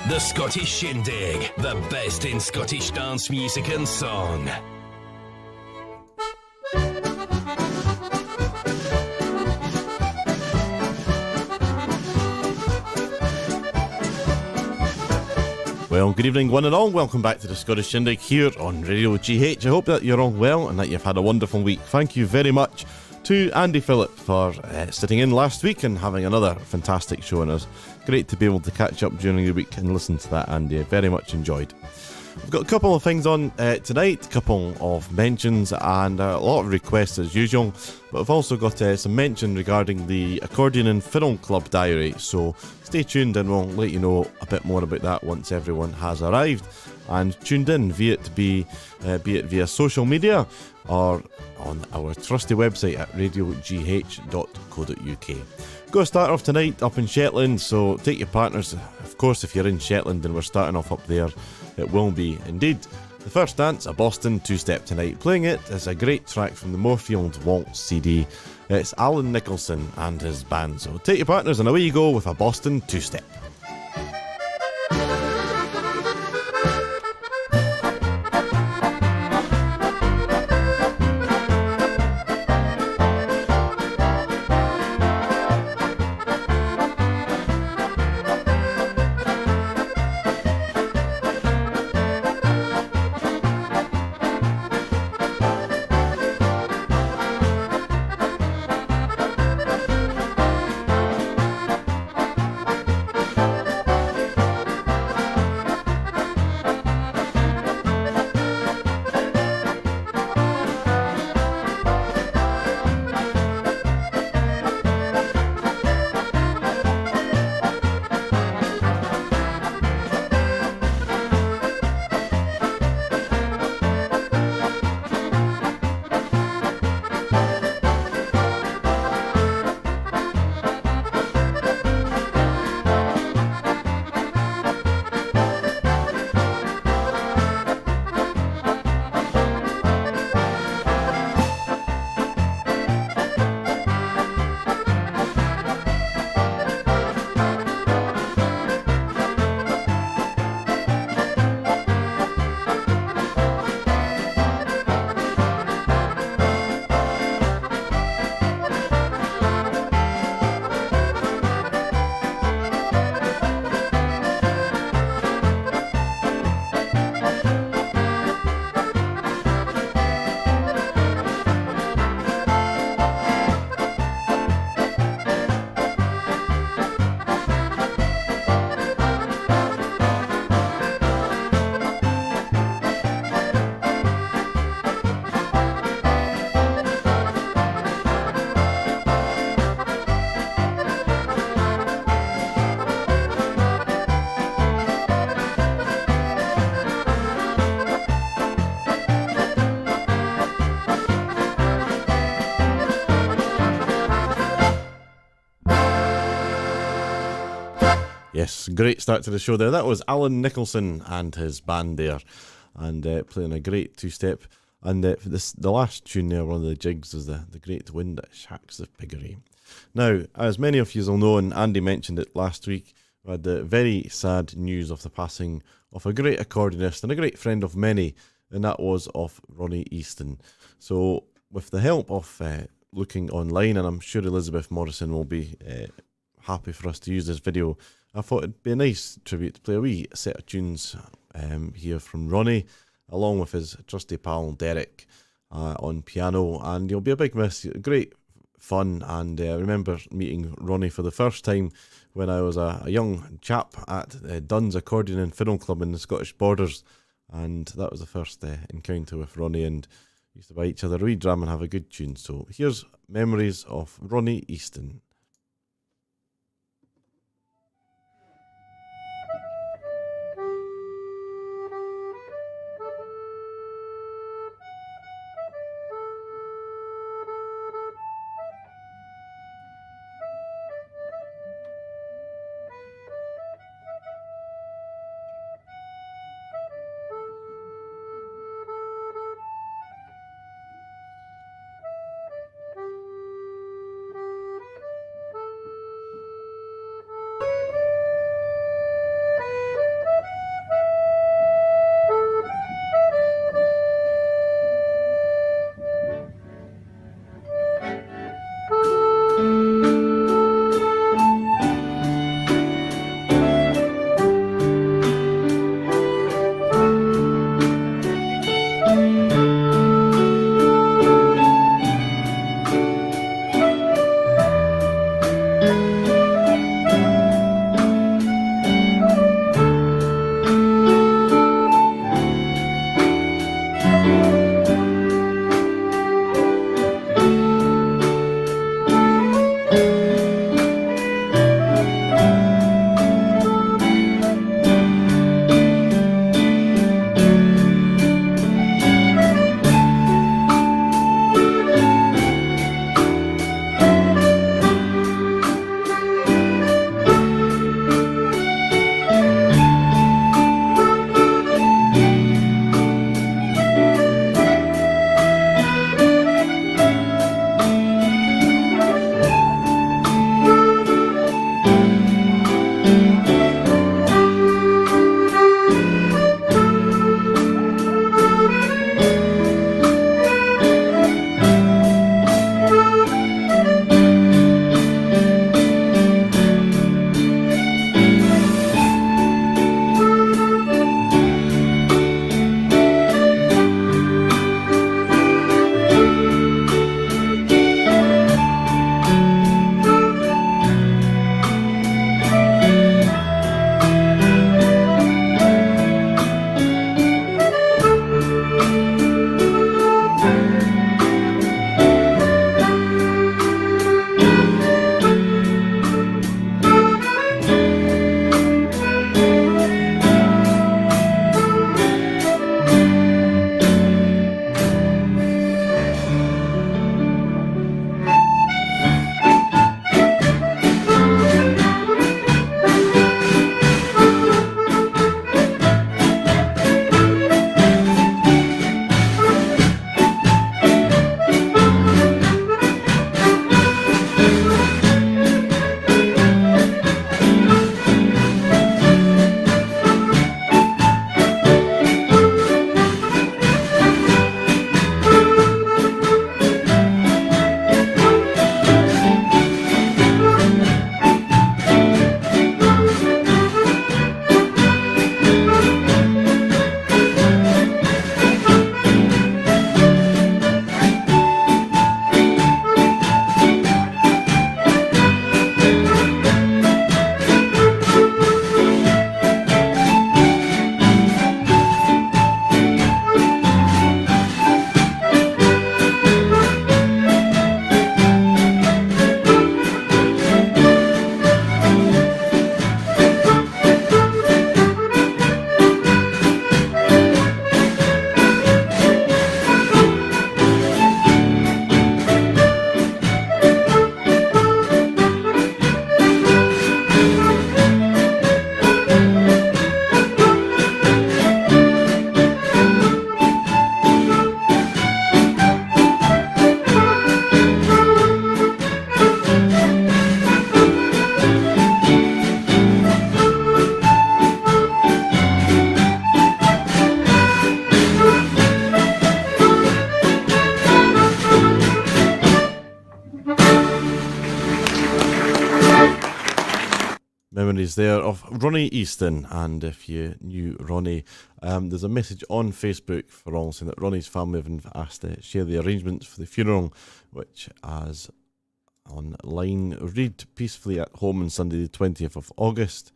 The Scottish Shindig, the best in Scottish dance music and song. Well, good evening one and all. Welcome back to the Scottish Shindig here on Radio GH. I hope that you're all well and that you've had a wonderful week. Thank you very much to Andy Phillip for sitting in last week and having another fantastic show on us. Great to be able to catch up during the week and listen to that, Andy. I very much enjoyed. We've got a couple of things on tonight, a couple of mentions and a lot of requests as usual, but I've also got some mention regarding the Accordion and Fiddle Club Diary, so stay tuned and we'll let you know a bit more about that once everyone has arrived and tuned in, be it via social media or on our trusty website at radiogh.co.uk. Going to start off tonight up in Shetland, so take your partners. Of course, if you're in Shetland and we're starting off up there, it will be indeed the first dance, a Boston two-step tonight. Playing it is a great track from the Moorfield Waltz CD. It's Alan Nicholson and his band. So take your partners and away you go with a Boston two-step. Yes, great start to the show there. That was Alan Nicholson and his band there, and playing a great two-step. And the last tune there, one of the jigs, is the Great Wind that Shacks the Piggery. Now, as many of you will know, and Andy mentioned it last week, we had the very sad news of the passing of a great accordionist and a great friend of many, and that was of Ronnie Easton. So, with the help of looking online, and I'm sure Elizabeth Morrison will be happy for us to use this video, I thought it'd be a nice tribute to play a wee set of tunes here from Ronnie, along with his trusty pal Derek on piano, and you'll be a big miss. Great fun, and I remember meeting Ronnie for the first time when I was a young chap at Dunn's Accordion and Fiddle Club in the Scottish Borders, and that was the first encounter with Ronnie, and we used to buy each other a wee dram and have a good tune. So here's memories of Ronnie Easton. memories there of Ronnie Easton. And if you knew Ronnie, there's a message on Facebook for all saying that Ronnie's family have been asked to share the arrangements for the funeral, which, as online, read peacefully at home on Sunday the 20th of August.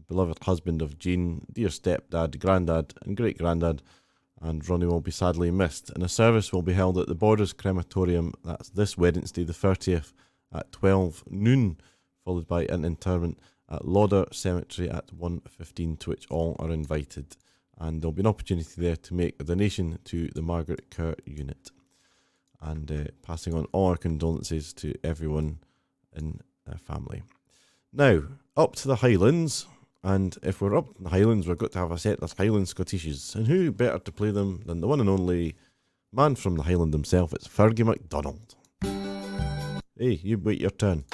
Beloved husband of Jean, dear stepdad, granddad and great-granddad, and Ronnie will be sadly missed. And a service will be held at the Borders Crematorium, that's this Wednesday the 30th at 12 noon, followed by an interment at Lauder Cemetery at 1:15, to which all are invited. And there'll be an opportunity there to make a donation to the Margaret Kerr unit. And passing on all our condolences to everyone in their family. Now, up to the Highlands. And if we're up in the Highlands, we've got to have a set of Highland Scottishes. And who better to play them than the one and only man from the Highland himself? It's Fergie MacDonald. Hey, you wait your turn.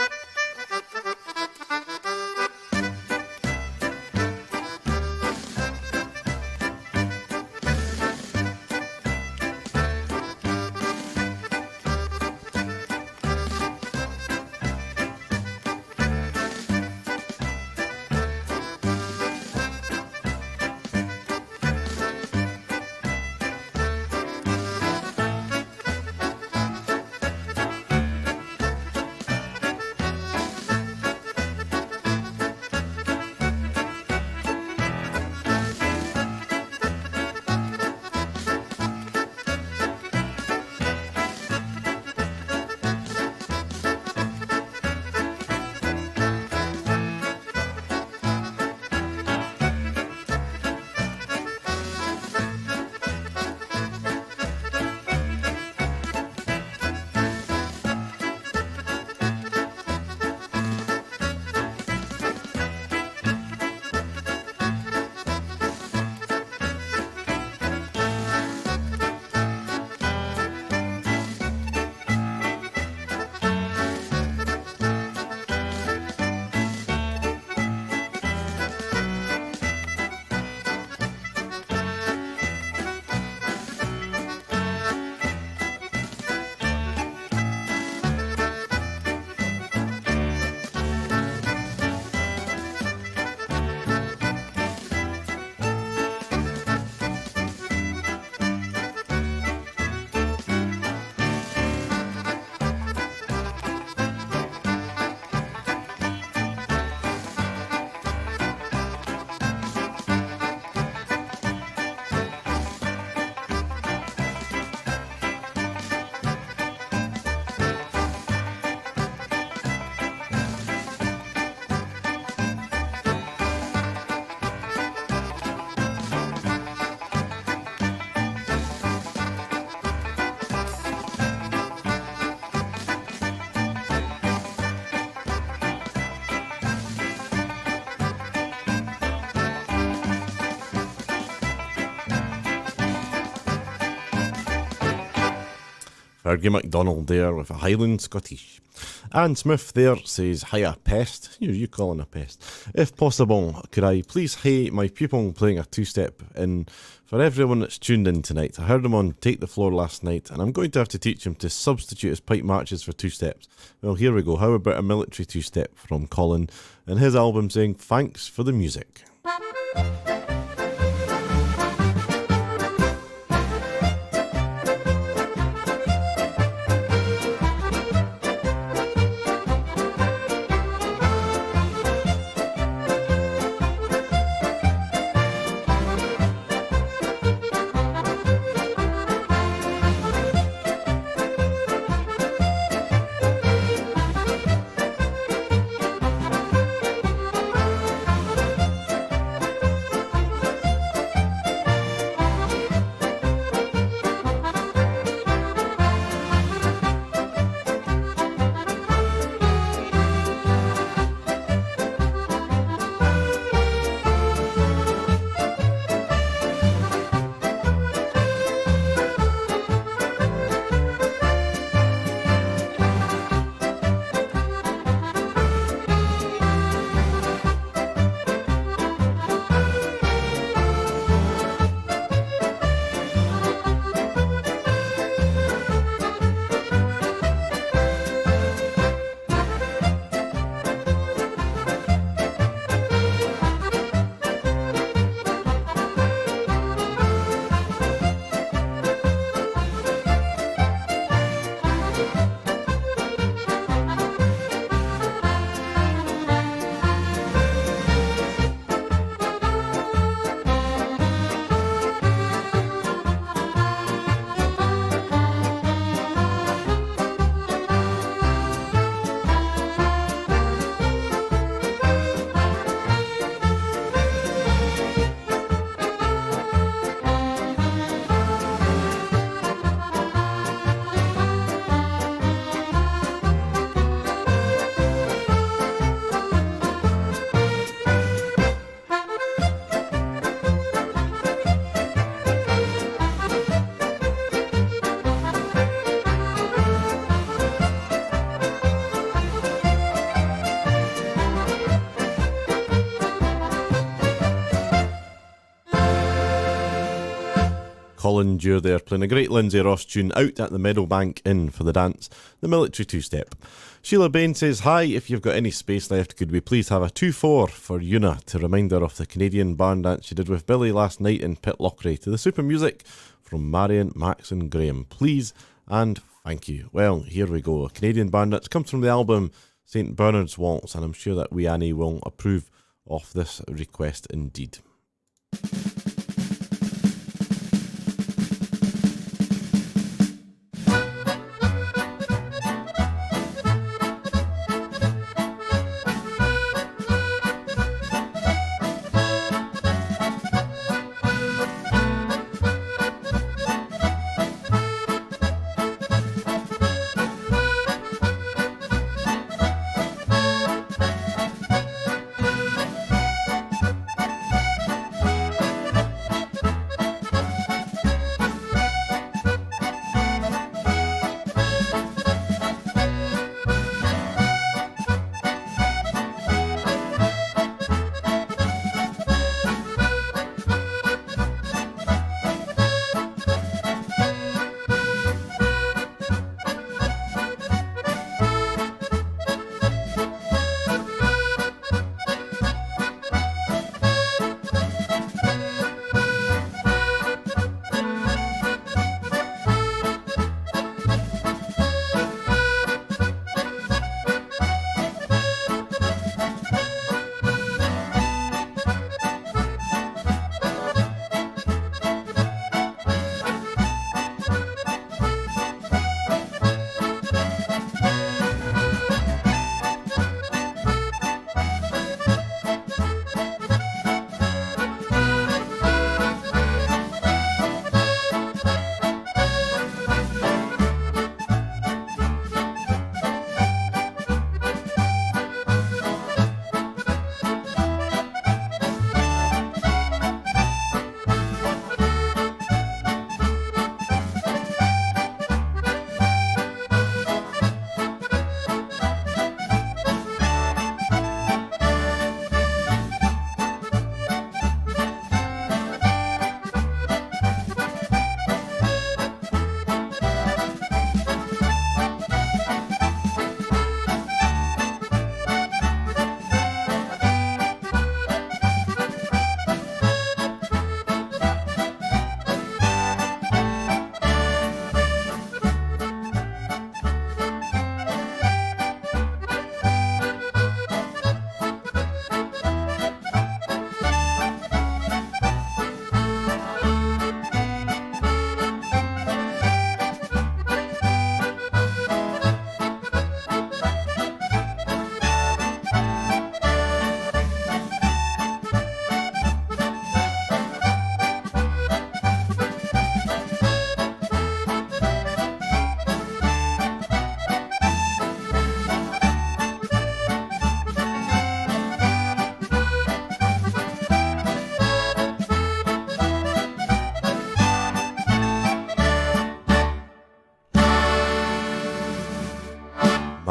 Fergie MacDonald there with a Highland Scottish. Anne Smith there says, hiya, pest. Who are you calling a pest? If possible, could I please hey my pupil playing a two-step in for everyone that's tuned in tonight? I heard him on Take the Floor last night, and I'm going to have to teach him to substitute his pipe marches for two-steps. Well, here we go. How about a military two-step from Colin and his album saying, thanks for the music. Colin Dure there, playing a great Lindsay Ross tune, Out at the Meadowbank Inn for the dance, the military two-step. Sheila Bain says, hi, if you've got any space left, could we please have a 2-4 for Una to remind her of the Canadian barn dance she did with Billy last night in Pitlochry to the super music from Marion, Max and Graham. Please and thank you. Well, here we go. A Canadian barn dance comes from the album St. Bernard's Waltz, and I'm sure that we Annie will approve of this request indeed.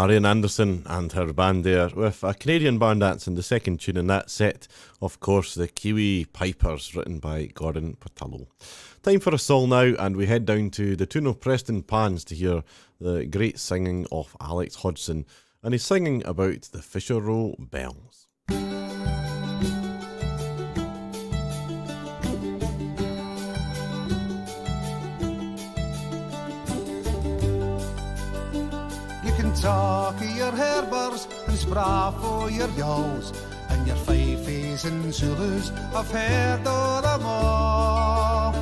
Marian Anderson and her band there with a Canadian barn dance in the second tune in that set, of course, the Kiwi Pipers, written by Gordon Patullo. Time for a song now, and we head down to the tune of Preston Pans to hear the great singing of Alex Hodgson, and he's singing about the Fisher Row Bells. Talk of your harbors and spraff for your yawls and your fifes and Zulus, I've heard of them all.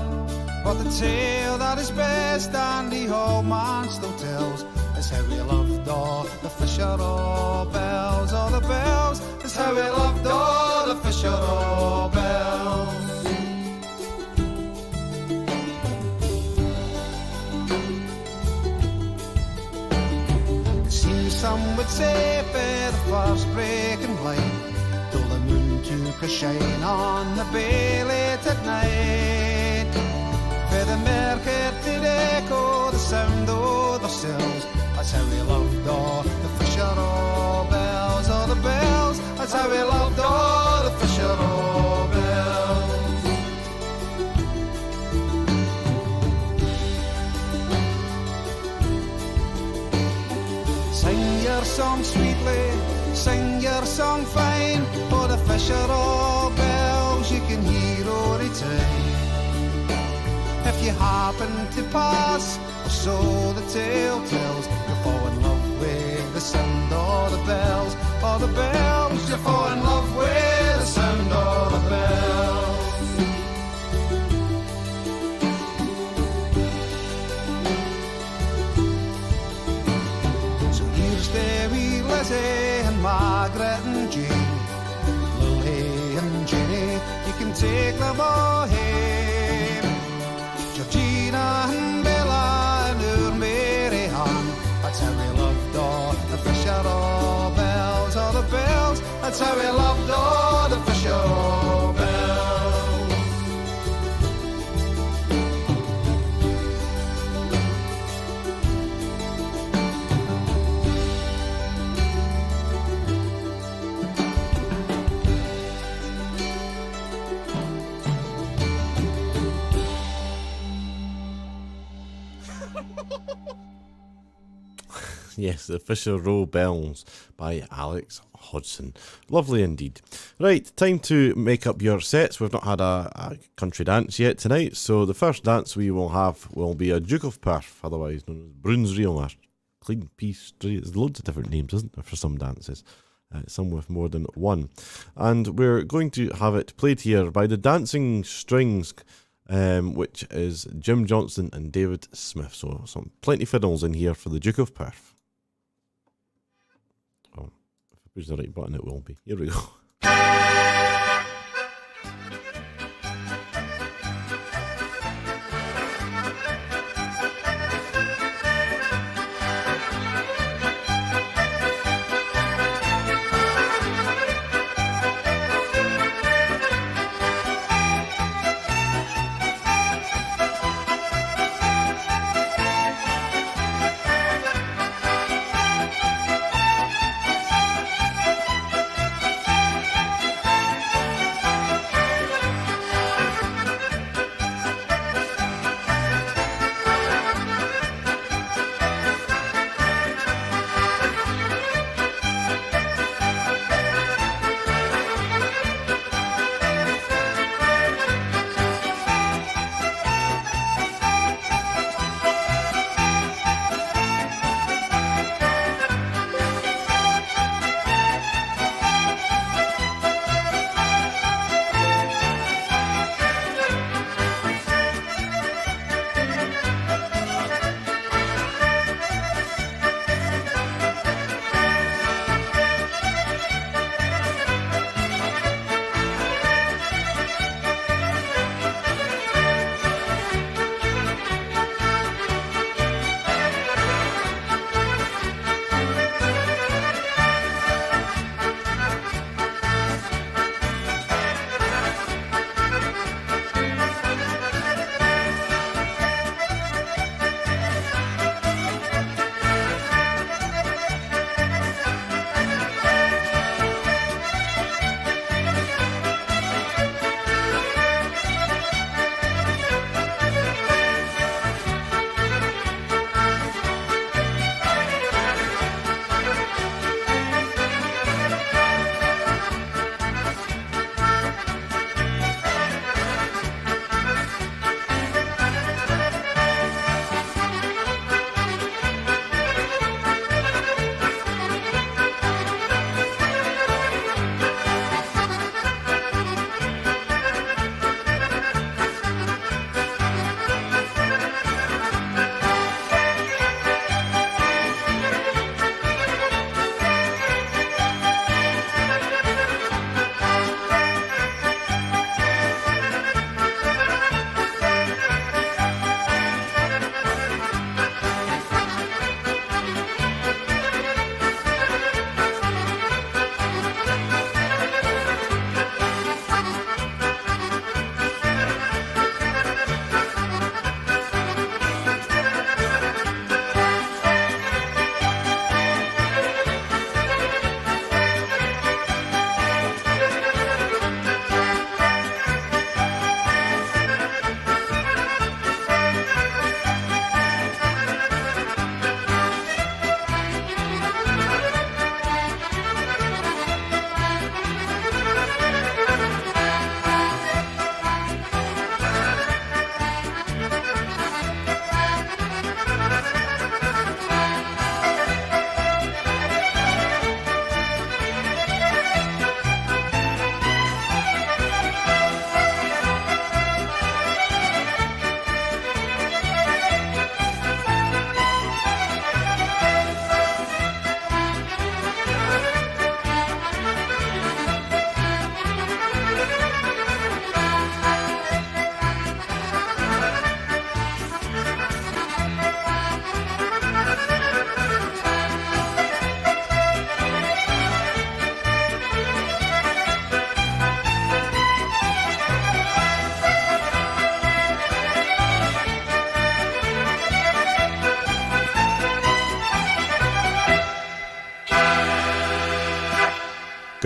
But the tale that is best and the old man still tells is how we loved all the Fisher Row bells. All the bells is how we loved all the Fisher Row bells. Some would say fair the first breaking light till the moon took a shine on the bay late at night. For the market did echo the sound of the sills. That's how we loved all the Fisher Row bells. All the bells, that's how we loved all the Fisher Row bells. song fine, for the fish are all bells you can hear all the time. If you happen to pass, or so the tale tells, you'll fall in love with the sound or the bells, or the bells. You fall in love with the sound or the bells. So here's the wee Lizzie and Margaret and Jane, Lily and Jenny, you can take them all home. Georgina and Bella and our Mary Ann, that's how we loved all the Fisher all bells, all the bells. That's how we loved all the Fisher all bells. Yes, the Fisher Row Bells by Alex Hodgson. Lovely indeed. Right, time to make up your sets. We've not had a country dance yet tonight, so the first dance we will have will be a Duke of Perth, otherwise known as Broon's Reel, or Clean Peace. There's loads of different names, isn't there, for some dances. Some with more than one. And we're going to have it played here by the Dancing Strings, which is Jim Johnston and David Smith. So some plenty fiddles in here for the Duke of Perth. Oh, if I push the right button, it will be. Here we go.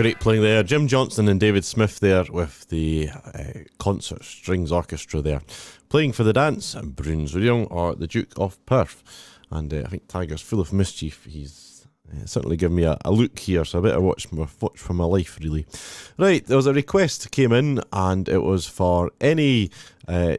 Great playing there. Jim Johnston and David Smith there with the concert strings orchestra there. Playing for the dance, Bruins Young or the Duke of Perth. And I think Tiger's full of mischief. He's certainly given me a look here, so I better watch for my life, really. Right, there was a request came in, and it was for any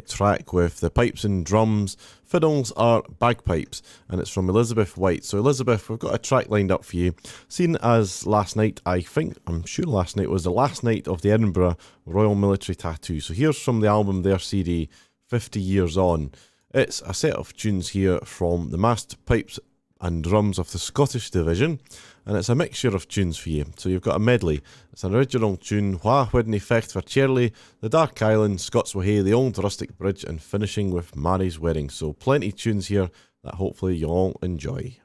track with the pipes and drums, fiddles or bagpipes, and it's from Elizabeth White. So Elizabeth, we've got a track lined up for you. Seen as last night, I'm sure last night was the last night of the Edinburgh Royal Military Tattoo. So here's from the album, their CD, 50 Years On. It's a set of tunes here from the massed pipes and drums of the Scottish Division, and it's a mixture of tunes for you. So you've got a medley. It's an original tune, Wha Wouldn't Fecht for Charlie, The Dark Island, Scots Wahey, The Old Rustic Bridge, and finishing with Mary's Wedding. So plenty of tunes here that hopefully you'll all enjoy.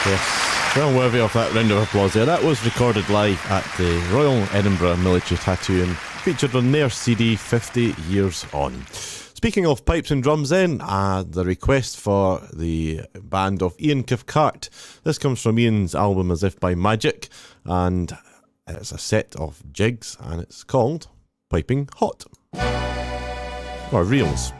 Yes, well worthy of that round of applause there. That was recorded live at the Royal Edinburgh Military Tattoo and featured on their CD 50 Years On. Speaking of pipes and drums then, the request for the band of Ian Cathcart. This comes from Ian's album As If By Magic, and it's a set of jigs, and it's called Piping Hot. Or Reels.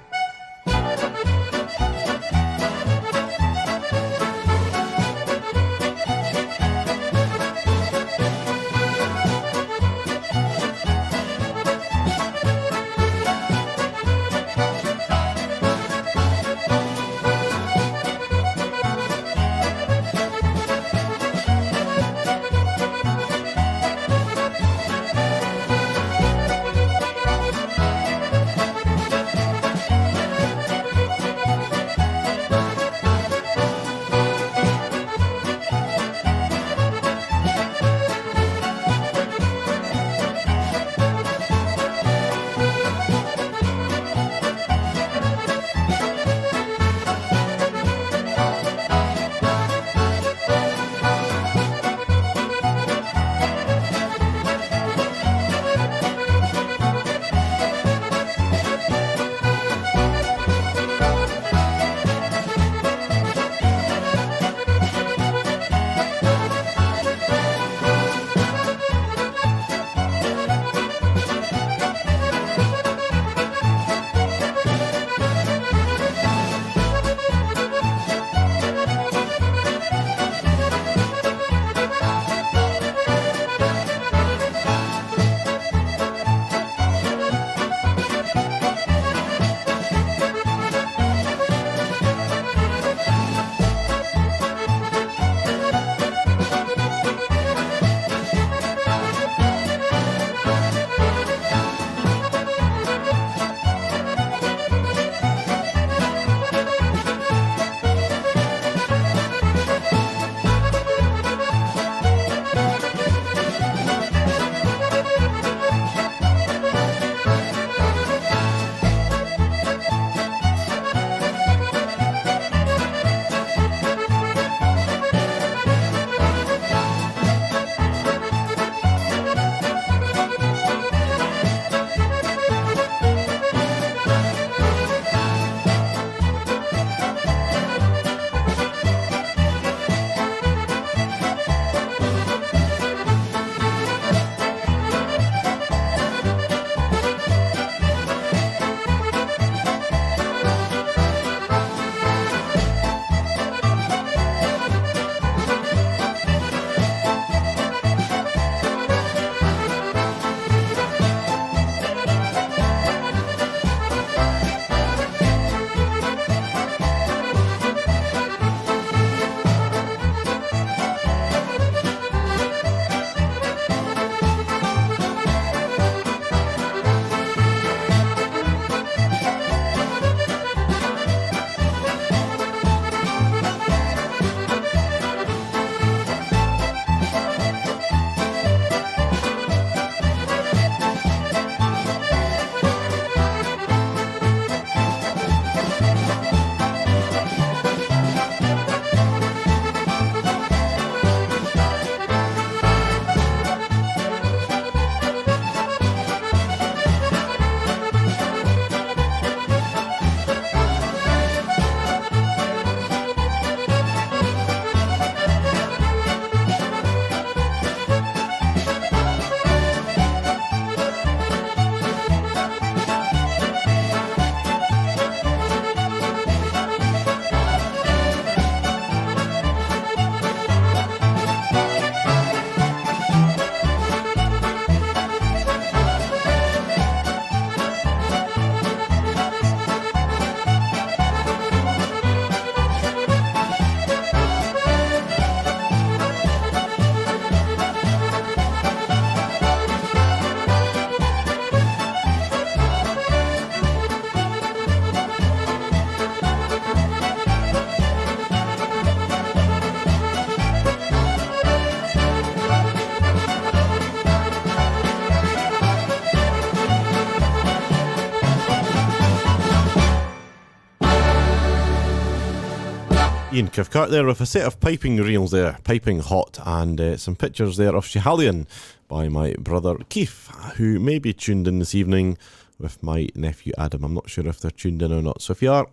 Ian Cathcart there with a set of piping reels there, piping hot, and some pictures there of Schiehallion by my brother Keith, who may be tuned in this evening with my nephew Adam. I'm not sure if they're tuned in or not, so if you are,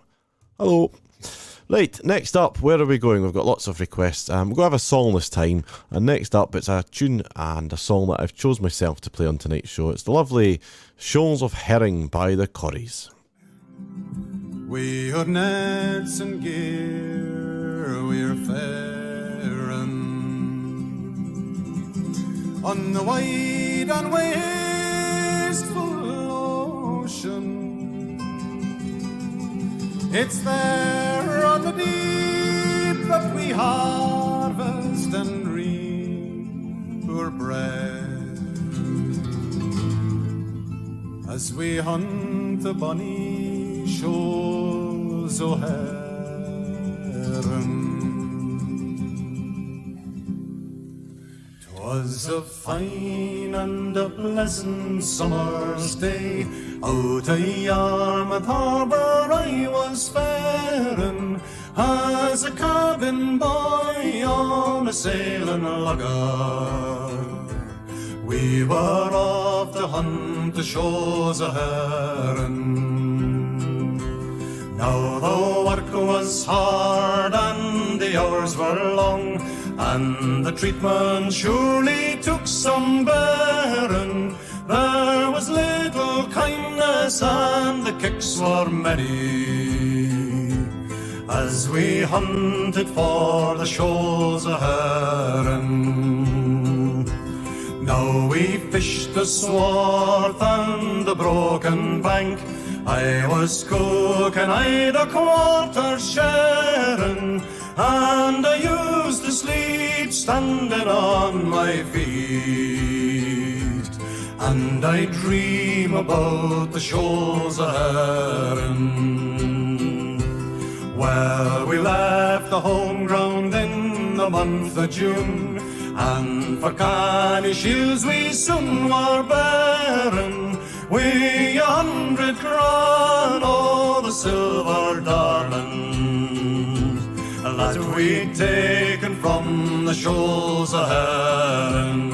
hello. Right, next up, where are we going? We've got lots of requests. We're going to have a song this time, and next up it's a tune and a song that I've chose myself to play on tonight's show. It's the lovely Shoals of Herring by the Corries. We're nets and gear, we're faring on the wide and wasteful ocean. It's there on the deep that we harvest and reap our bread, as we hunt the bonny shoals o' herring. 'Twas a fine and a pleasant summer's day, out of Yarmouth Harbour I was faring, as a cabin boy on a sailing lugger. We were off to hunt the shoals o' herring. Now the work was hard and the hours were long, and the treatment surely took some bearing. There was little kindness and the kicks were many, as we hunted for the shoals o' herring. Now we fished the swarth and the broken bank, I was cooking, I'd a quarter sharing, and I used to sleep standing on my feet, and I dream about the shoals o' herring. Well, we left the home ground in the month of June, and for canny shields we soon were bearing. We 100 crown o' the silver darlings that we'd taken from the shoals o' herring.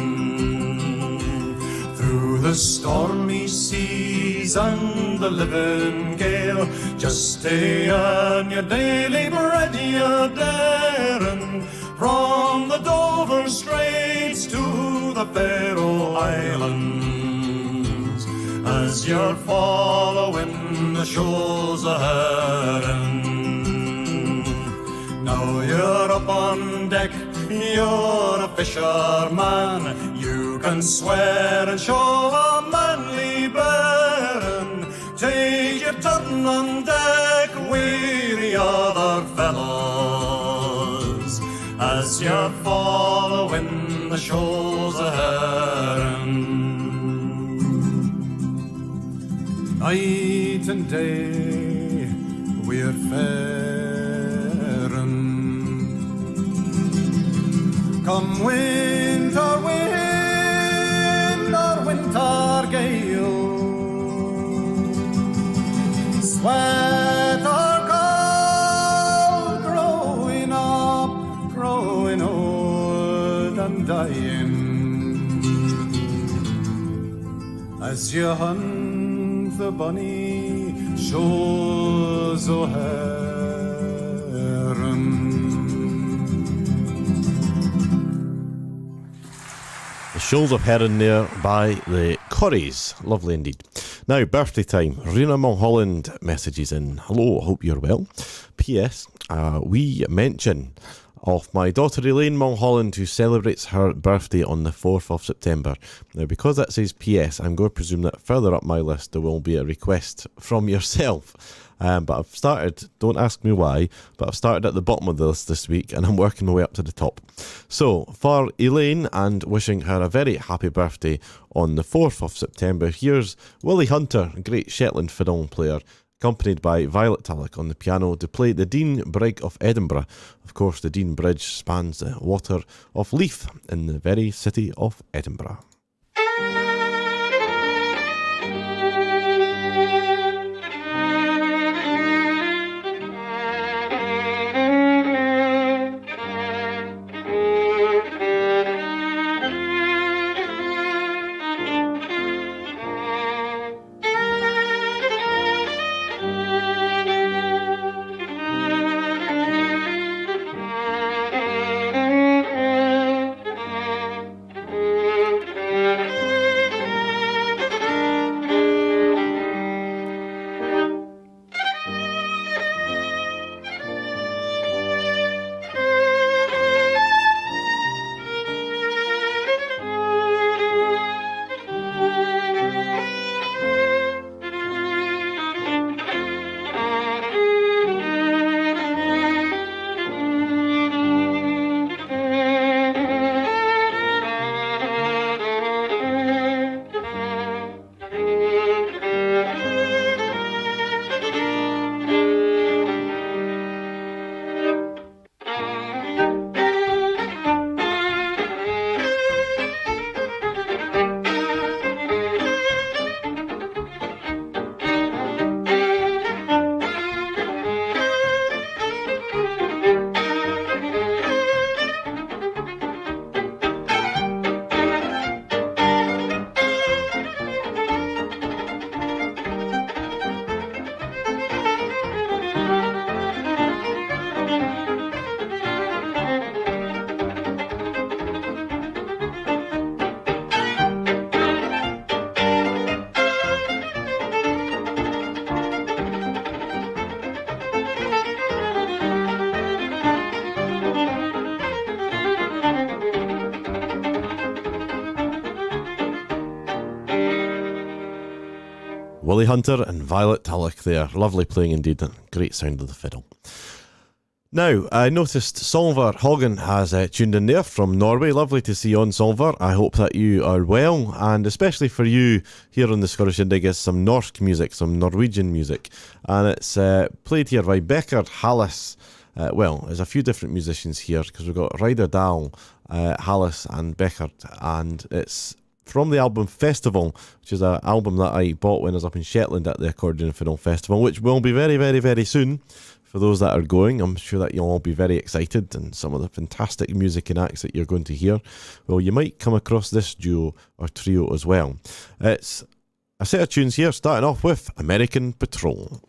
Through the stormy seas and the living gale, just stay on your daily bread you're daring, from the Dover Straits to the Faroe Islands, as you're following the shoals o' herring. Now you're up on deck, you're a fisherman, you can swear and show a manly bearing. Take your turn on deck with the other fellows, as you're following the shoals o' herring. Night and day we're faring, come winter wind or winter gale, sweat or cold, growing up, growing old and dying, as you hunt the bonny shoals o' herring. The Shoals of Herring there by the Corries. Lovely indeed. Now, birthday time. Rena Mulholland messages in. Hello, hope you're well. P.S. We mention of my daughter Elaine Mulholland, who celebrates her birthday on the 4th of September. Now, because that says PS, I'm going to presume that further up my list there will be a request from yourself. But I've started, don't ask me why, but I've started at the bottom of the list this week and I'm working my way up to the top. So, for Elaine and wishing her a very happy birthday on the 4th of September, here's Willie Hunter, a great Shetland fiddle player, accompanied by Violet Tulloch on the piano to play the Dean Brig of Edinburgh. Of course, the Dean Bridge spans the water of Leith in the very city of Edinburgh. Willie Hunter and Violet Tulloch there. Lovely playing indeed, and great sound of the fiddle. Now, I noticed Solver Hagen has tuned in there from Norway. Lovely to see you on, Solver. I hope that you are well, and especially for you here on the Scottish Shindig is some Norsk music, some Norwegian music, and it's played here by Becker Hallis. Well, there's a few different musicians here because we've got Ryder Dahl, Hallis and Beckert, and it's from the album Festival, which is an album that I bought when I was up in Shetland at the Accordion and Fiddle Festival, which will be very, very, very soon. For those that are going, I'm sure that you'll all be very excited, and some of the fantastic music and acts that you're going to hear, well, you might come across this duo or trio as well. It's a set of tunes here, starting off with American Patrol.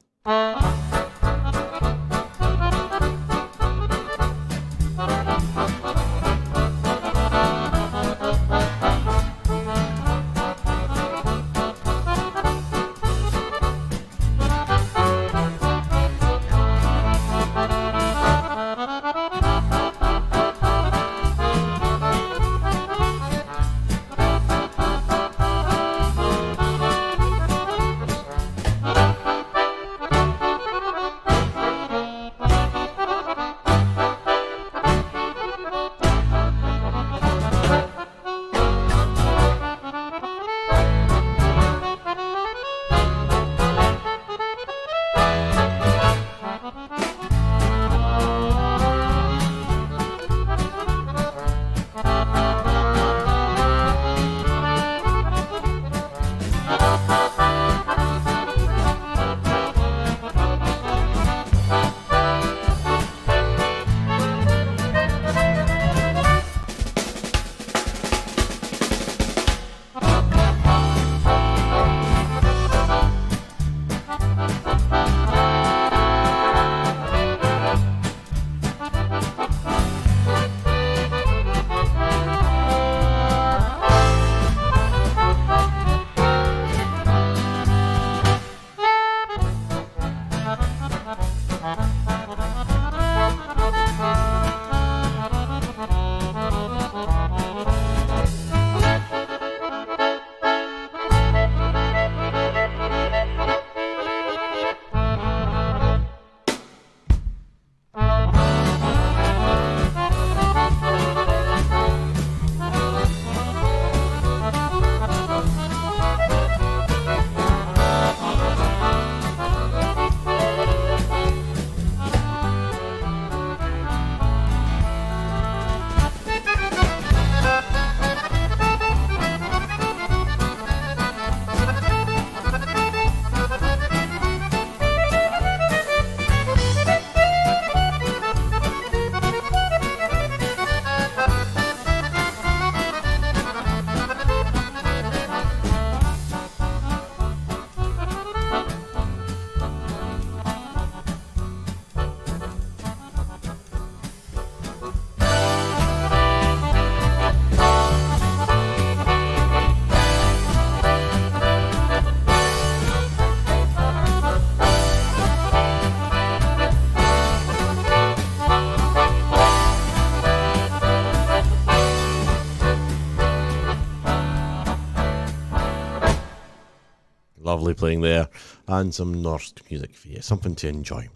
Lovely playing there, and some Norse music for you, something to enjoy.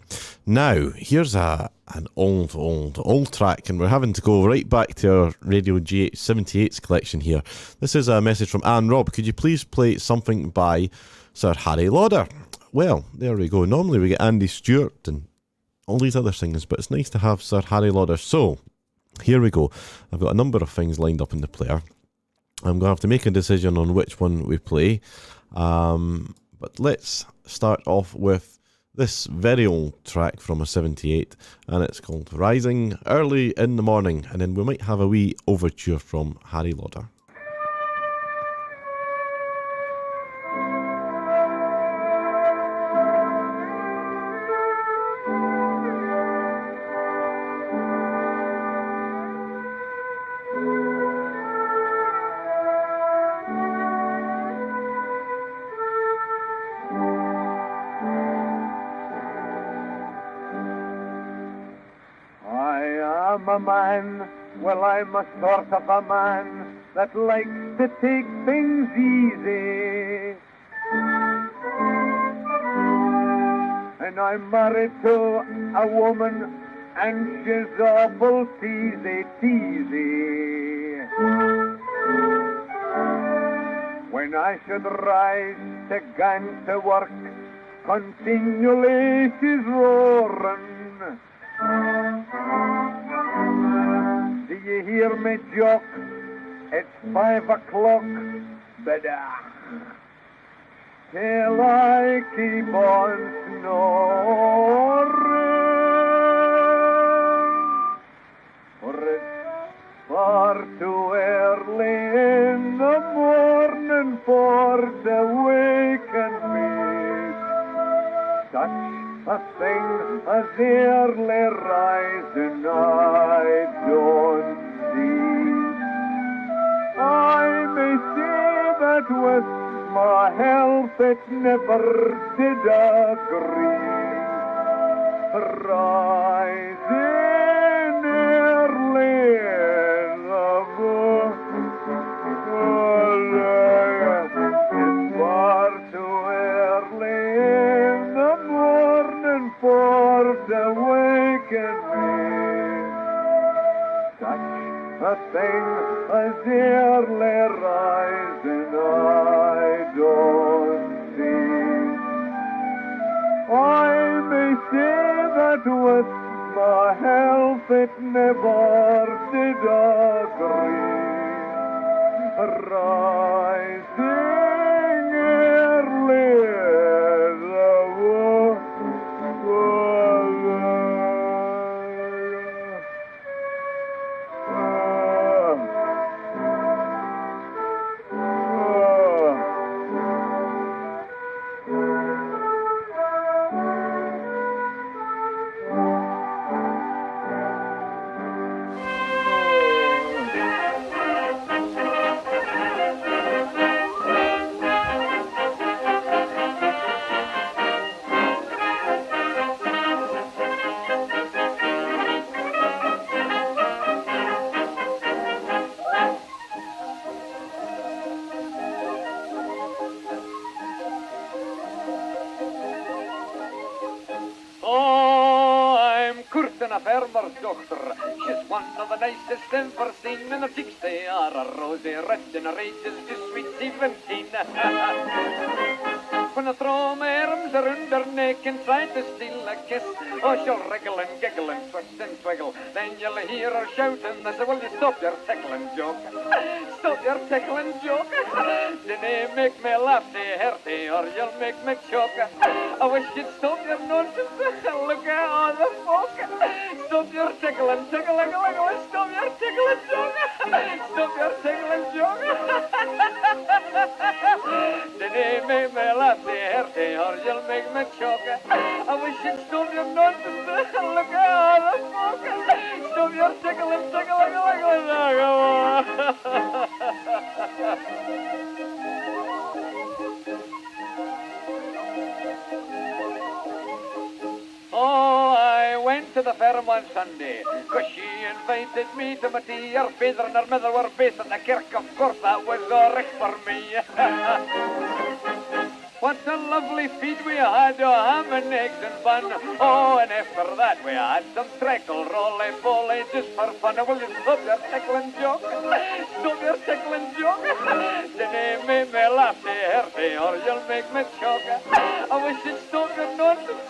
Now, here's an old track, and we're having to go right back to our Radio GH78's collection here. This is a message from Anne Robb. Could you please play something by Sir Harry Lauder? Well, there we go. Normally we get Andy Stewart and all these other singers, but it's nice to have Sir Harry Lauder. So, here we go. I've got a number of things lined up in the player. I'm going to have to make a decision on which one we play. But let's start off with this very old track from a 78, and it's called Rising Early in the Morning, and then we might have a wee overture from Harry Lauder. A man, well, I'm a sort of a man that likes to take things easy. when I'm married to a woman and she's awful teasy. When I should rise to gang to work, continually she's roaring. Do you hear me joke? It's 5 o'clock, but till I keep on snoring, for it's far too early in the morning for to waken me. Such a thing as early rising I don't see. I may say that with my health it never did agree. Rising early in the morning, it's far too early in the morning for to waken me. Such a thing as early rising I don't see. I may say that with my health it never did agree. Rising early in the A farmer's daughter, she's one of the nicest ever seen, and her cheeks they are a rosy red, and her age is just sweet 17. When I throw my arms around her neck and try to steal a kiss, oh, she'll wriggle and giggle and twist and twiggle. Then you'll hear her shouting, I say, will you stop your tickling joke? Stop your tickling joke. Then you make me laugh, say, hearty, or you'll make me choke. I wish you'd stop your nonsense. Look at all the folk. Stop your tickling, tickling, stop your tickling joke. Stop your tickling joke. Then you make me laugh, say, hearty, or you'll make me choke. I wish you'd stop your nonsense. Look at all the folk. Stop your tickling, tickling. Oh, I went to the fair one Sunday, 'cause she invited me to my tea. Her father and her mother were based in the kirk, of course that was all right for me. What a lovely feed we had, oh, ham and eggs and bun. Oh, and after that we had some treacle, roly-poly, just for fun. Will you stop your tickling joke? Stop your tickling joke. Then you make me laugh, say, hearty, or you'll make me choke. I wish you'd stop your nonsense.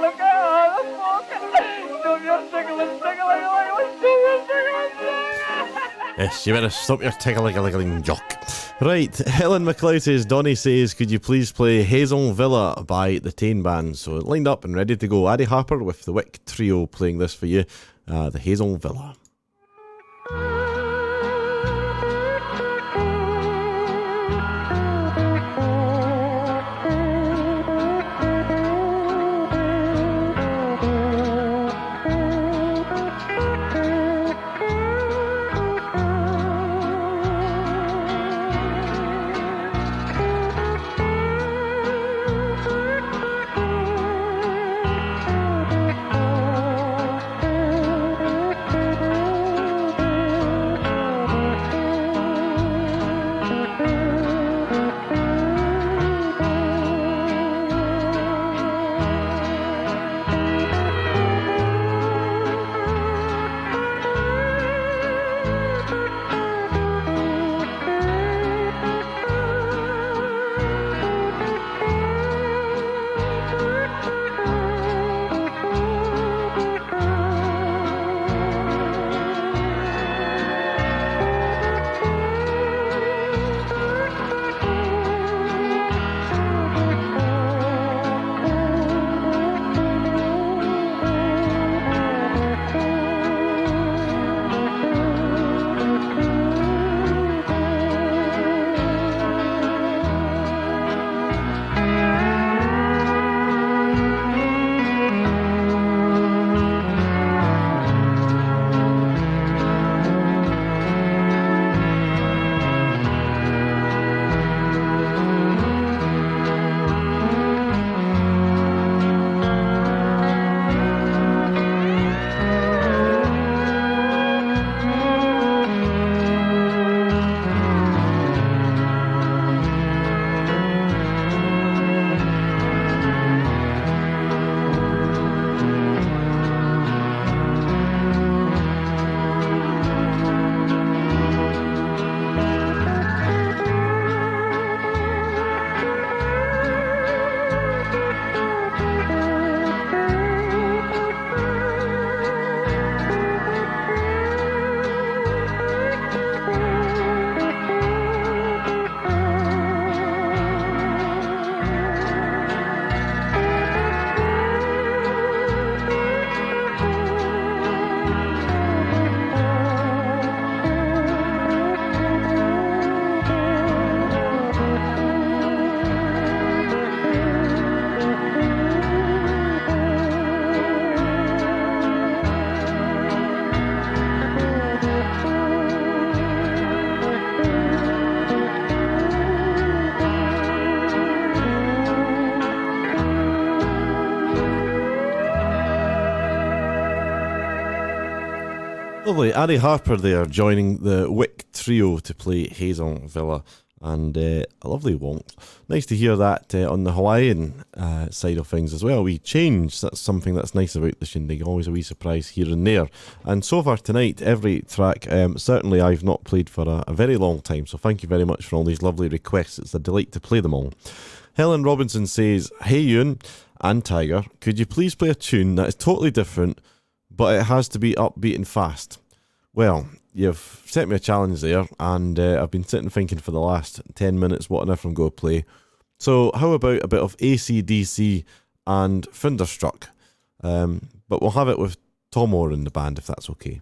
Look at all the folk. Stop your tickling, stop your tickling joke. Yes, you better stop your tickling jock. Right, Helen McClout's Donny says, could you please play Hazel Villa by the Tain Band? So lined up and ready to go. Addie Harper with the Wick Trio playing this for you, the Hazel Villa. Lovely, Ari Harper there joining the Wick Trio to play Hazel Villa, and a lovely wonk. Nice to hear that on the Hawaiian side of things as well. We change, that's something that's nice about the Shindig, always a wee surprise here and there. And so far tonight, every track, certainly I've not played for a very long time, so thank you very much for all these lovely requests. It's a delight to play them all. Helen Robinson says, "Hey Ewan and Tiger, could you please play a tune that is totally different, but it has to be upbeat and fast?" Well, you've set me a challenge there, and I've been sitting thinking for the last 10 minutes what on earth I'm going to play. So how about a bit of AC/DC and Thunderstruck? But we'll have it with Tom Orr in the band, if that's okay.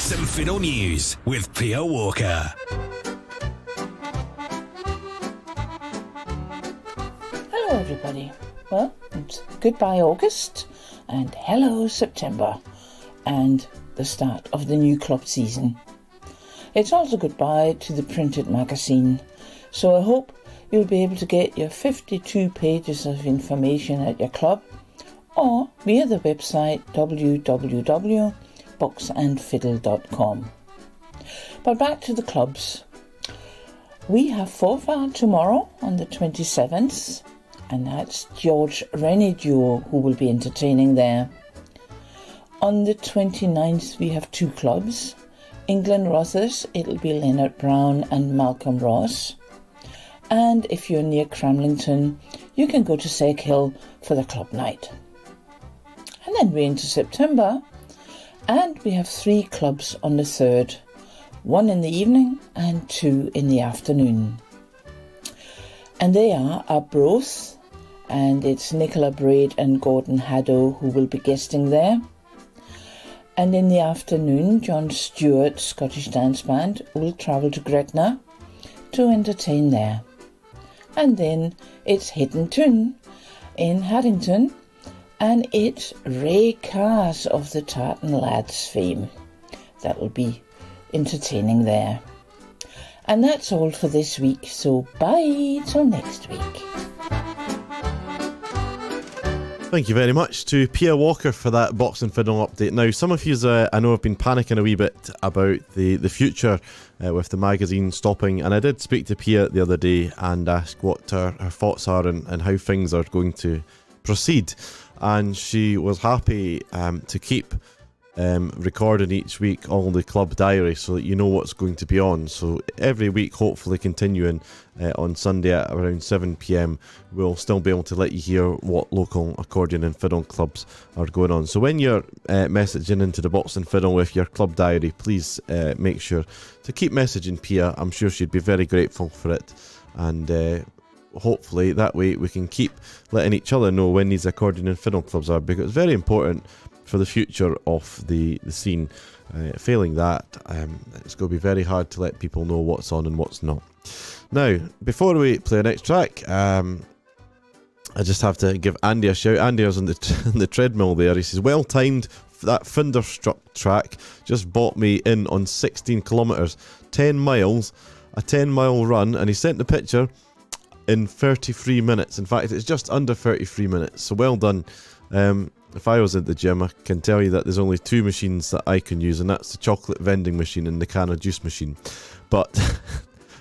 Box and Fiddle News with Pia Walker. Hello everybody. Well, it's goodbye August and hello September and the start of the new club season. It's also goodbye to the printed magazine, so I hope you'll be able to get your 52 pages of information at your club or via the website www.boxandfiddle.com. But back to the clubs. We have Forfar tomorrow on the 27th, and that's George Rennie Duo who will be entertaining there. On the 29th we have two clubs. England Rothers, it'll be Leonard Brown and Malcolm Ross. And if you're near Cramlington, you can go to Seg Hill for the club night. And then we're into September, and we have three clubs on the 3rd, one in the evening and two in the afternoon. And they are Arbroath, and it's Nicola Braid and Gordon Haddo who will be guesting there. And in the afternoon, John Stewart Scottish Dance Band will travel to Gretna to entertain there. And then it's Hidden Tune in Haddington, and it's Ray Cars of the Tartan Lads fame that will be entertaining there. And that's all for this week, so bye till next week. Thank you very much to Pia Walker for that Box and Fiddle update. Now, some of you, I know, have been panicking a wee bit about the future with the magazine stopping, and I did speak to Pia the other day and ask what her thoughts are and how things are going to proceed. And she was happy to keep recording each week all the club diary so that you know what's going to be on. So every week, hopefully continuing on Sunday at around 7 p.m, we'll still be able to let you hear what local accordion and fiddle clubs are going on. So when you're messaging into the Box and Fiddle with your club diary, please make sure to keep messaging Pia. I'm sure she'd be very grateful for it, and hopefully that way we can keep letting each other know when these accordion and fiddle clubs are, because it's very important for the future of the scene. Failing that, it's going to be very hard to let people know what's on and what's not. Now, before we play our next track, I just have to give Andy a shout. Andy was on the treadmill there. He says, well timed, that thunderstruck track just bought me in on 16 kilometres, 10 miles, a 10-mile run, and he sent the picture in 33 minutes. In fact, it's just under 33 minutes, so well done. If I was at the gym, I can tell you that there's only two machines that I can use, and that's the chocolate vending machine and the can of juice machine. But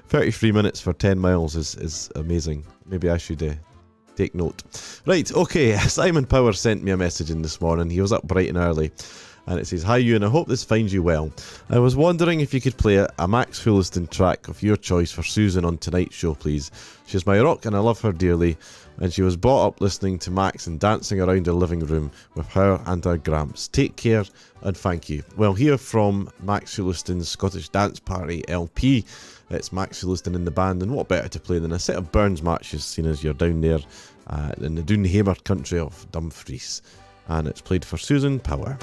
33 minutes for 10 miles is amazing. Maybe I should take note. Right, okay, Simon Power sent me a message in this morning. He was up bright and early, and it says, hi Ewan, I hope this finds you well. I was wondering if you could play a Max Fulliston track of your choice for Susan on tonight's show, please. She's my rock and I love her dearly, and she was brought up listening to Max and dancing around her living room with her and her gramps. Take care and thank you. Well, here from Max Fulliston's Scottish Dance Party LP, it's Max Fulliston in the band, and what better to play than a set of Burns matches, seeing as you're down there in the Doonhamer country of Dumfries. And it's played for Susan Power.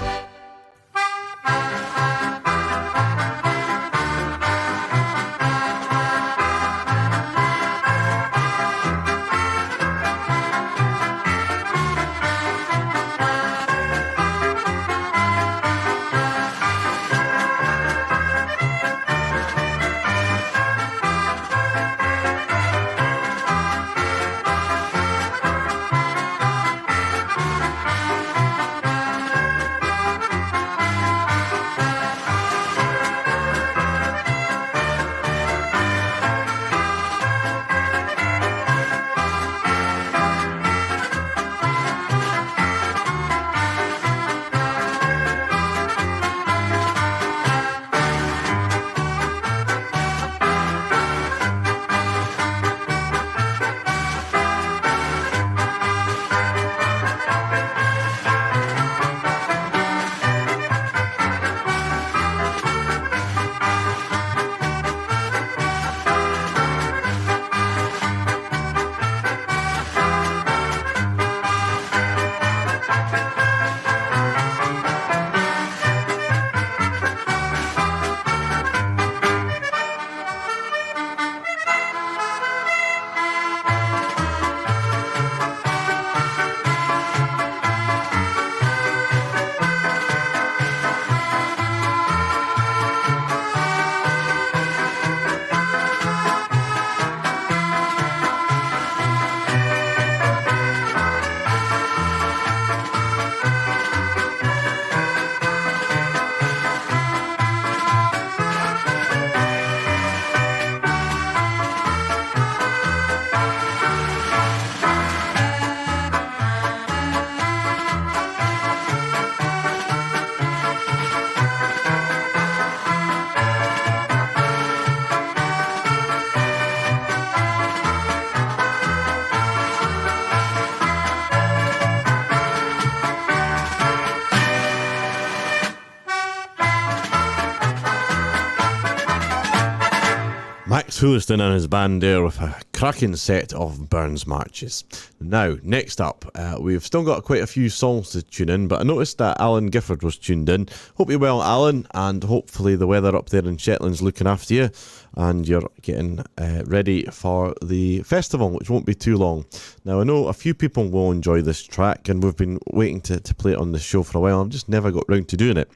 Huliston and his band there with a cracking set of Burns marches. Now, next up, we've still got quite a few songs to tune in, but I noticed that Alan Gifford was tuned in. Hope you're well, Alan, and hopefully the weather up there in Shetland's looking after you, and you're getting ready for the festival, which won't be too long. Now, I know a few people will enjoy this track, and we've been waiting to play it on the show for a while. I've just never got round to doing it.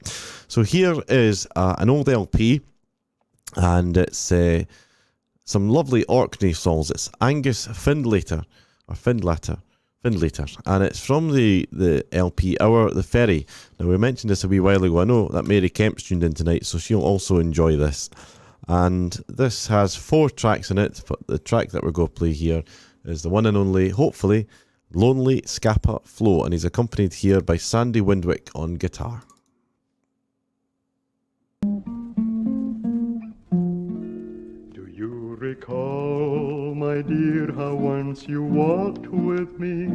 So here is an old LP, and it's some lovely Orkney songs. It's Angus Findlater, and it's from the LP Hour at the Ferry. Now, we mentioned this a wee while ago. I know that Mary Kemp's tuned in tonight, so she'll also enjoy this. And this has 4 tracks in it, but the track that we're going to play here is the one and only, hopefully, Lonely Scapa Flow, and he's accompanied here by Sandy Windwick on guitar. Recall, my dear, how once you walked with me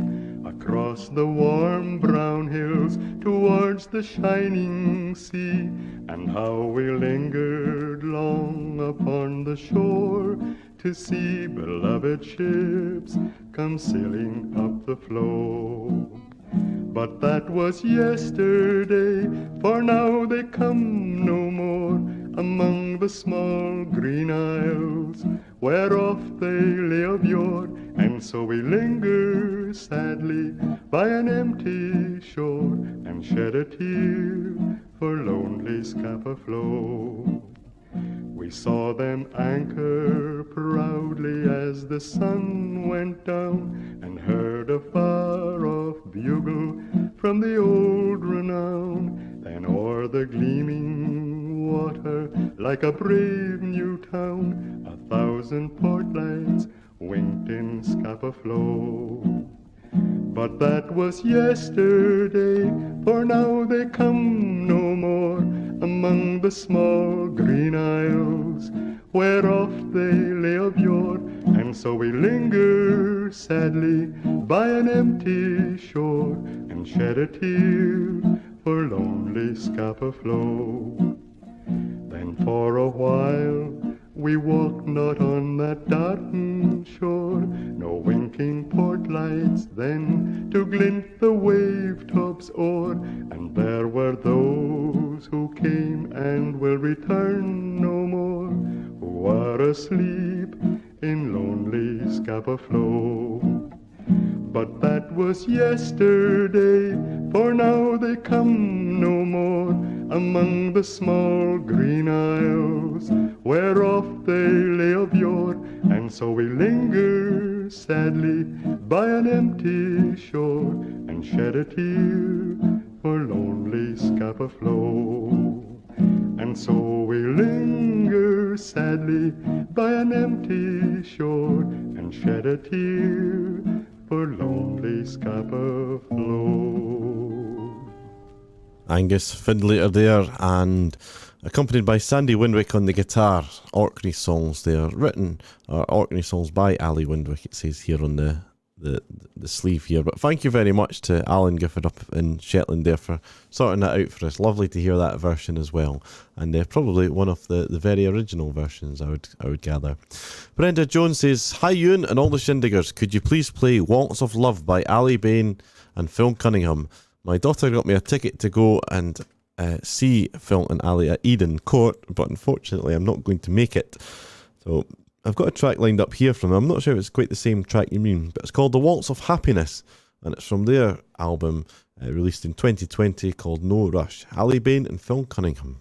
across the warm brown hills towards the shining sea, and how we lingered long upon the shore to see beloved ships come sailing up the flow. But that was yesterday, for now they come no more among the small green isles whereof they lay of yore, and so we linger sadly by an empty shore and shed a tear for lonely Scapa Flow. We saw them anchor proudly as the sun went down, and heard a far-off bugle from the old renown. Then o'er the gleaming water, like a brave new town, 1,000 port lights winked in Scapa Flow. But that was yesterday, for now they come no more among the small green isles whereof they lay of yore, and so we linger sadly by an empty shore and shed a tear for lonely Scapa Flow. Then for a while we walked not on that darkened shore, no winking port lights then to glint the wave tops o'er, and there were those who came and will return no more, who are asleep in lonely Scapa Flow. But that was yesterday, for now they come no more among the small green isles whereof they lay of yore, and so we linger sadly by an empty shore and shed a tear for lonely Scapa Flow. And so we linger sadly by an empty shore and shed a tear for lonely Scapa Flow. Angus Findlater there, and accompanied by Sandy Windwick on the guitar. Orkney songs there, written Orkney songs by Ali Windwick, it says here on the sleeve here. But thank you very much to Alan Gifford up in Shetland there for sorting that out for us. Lovely to hear that version as well, and probably one of the very original versions, I would gather. Brenda Jones says, "Hi Ewan and all the Shindiggers, could you please play Waltz of Love by Ali Bain and Phil Cunningham? My daughter got me a ticket to go and see Phil and Ali at Eden Court, but unfortunately I'm not going to make it." So I've got a track lined up here from them. I'm not sure if it's quite the same track you mean, but it's called The Waltz of Happiness, and it's from their album released in 2020 called No Rush. Ali Bain and Phil Cunningham.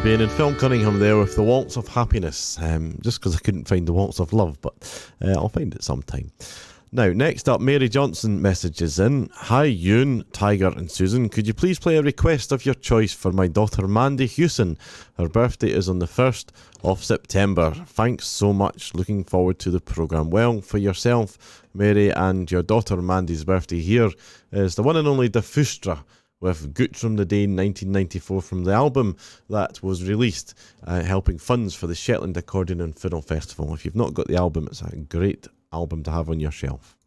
Bain and Phil Cunningham there with The Waltz of Happiness, just because I couldn't find The Waltz of Love, but I'll find it sometime. Now, next up, Mary Johnson messages in. Hi, Ewan, Tiger and Susan. Could you please play a request of your choice for my daughter Mandy Hewson? Her birthday is on the 1st of September. Thanks so much. Looking forward to the programme. Well, for yourself, Mary, and your daughter Mandy's birthday, here is the one and only Da Fustra with Guttrum the Day 1994 from the album that was released, helping funds for the Shetland Accordion and Fiddle Festival. If you've not got the album, it's a great album to have on your shelf.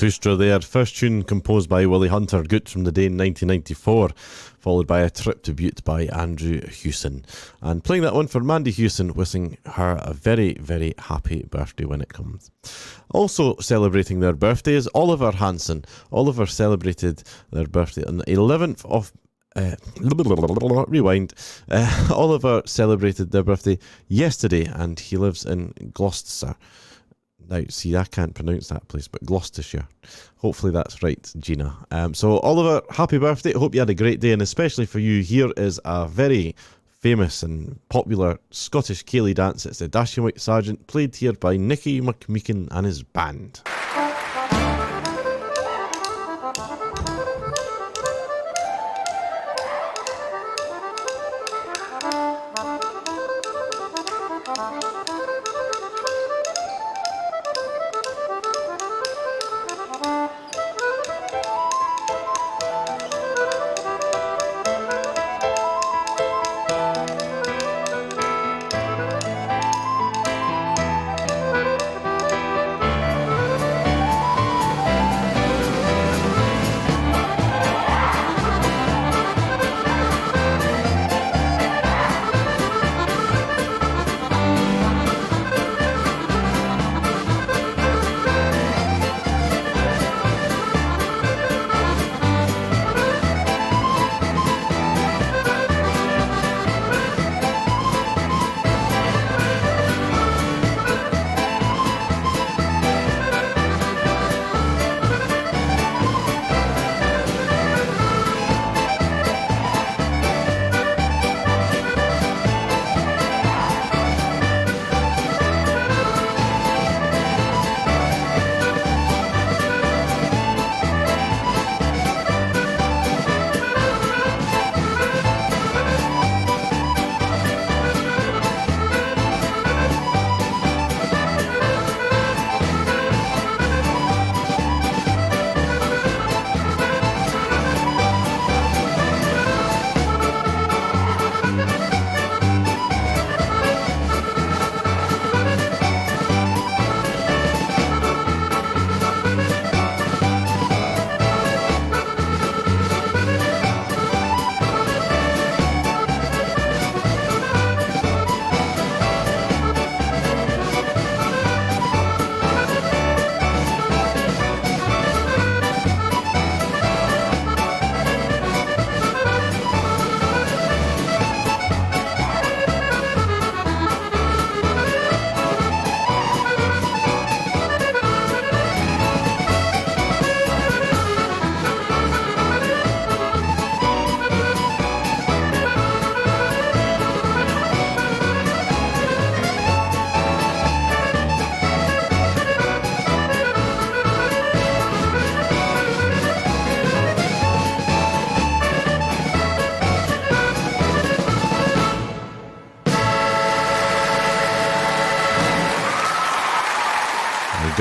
Fustra there, first tune composed by Willie Hunter, Guttrum the Day in 1994, followed by a tribute by Andrew Hewson. And playing that one for Mandy Hewson, wishing her a very, very happy birthday when it comes. Also celebrating their birthday is Oliver Hansen. Oliver celebrated their birthday on the 11th of Oliver celebrated their birthday yesterday, and he lives in Gloucester. Now, see, I can't pronounce that place, but Gloucestershire. Hopefully that's right, Gina. So, Oliver, happy birthday. Hope you had a great day, and especially for you, here is a very famous and popular Scottish ceilidh dance. It's the Dashing White Sergeant, played here by Nicky McMeekin and his band.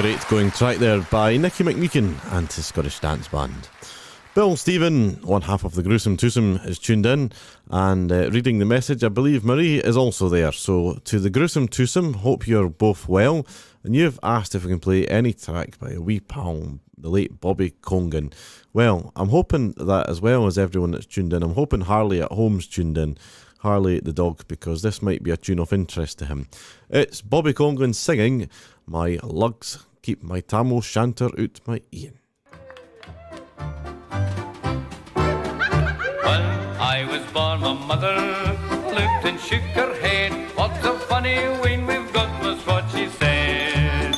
Great going track there by Nicky McMeekin and his Scottish Dance Band. Bill Stephen, one half of the Gruesome Twosome, is tuned in and reading the message. I believe Marie is also there. So to the Gruesome Twosome, hope you're both well. And you've asked if we can play any track by a wee pal, the late Bobby Congan. Well, I'm hoping that as well as everyone that's tuned in, I'm hoping Harley at home's tuned in. Harley the dog, because this might be a tune of interest to him. It's Bobby Congan singing My Lugs Keep My Tam O' Shanter Out My E'en. When I was born, my mother looked and shook her head. What a funny wean we've got, was what she said.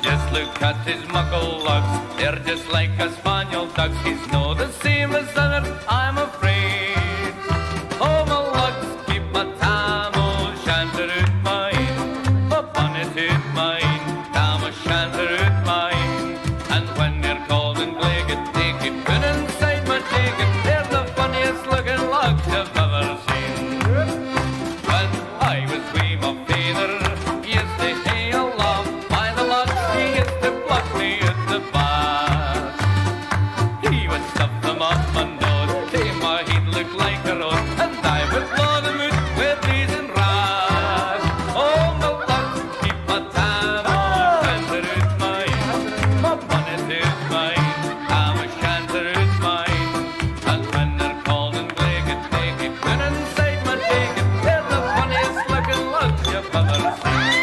Just look at his muckle lugs, they're just like a spaniel ducks. He's no the same as other, I'm afraid. Oh, my lugs keep my tam o' shanter out mine, my bonnet out mine, tam o' shanter out mine. And when they're cold and glagged, they keep good inside my jacket. They're the funniest looking lugs I've ever seen. When I was wee, my father used to hail off by the lugs. He used to pluck me at the back. He would stuff them up my nose till my head looked like a rose, and I would blow them out with these and rags. Oh, my lugs keep my tam o' shanter out mine, my bonnet out mine, tam o' shanter out mine. And when they're cold and glagged, they keep good inside my jacket. They're the funniest looking lugs you've ever seen.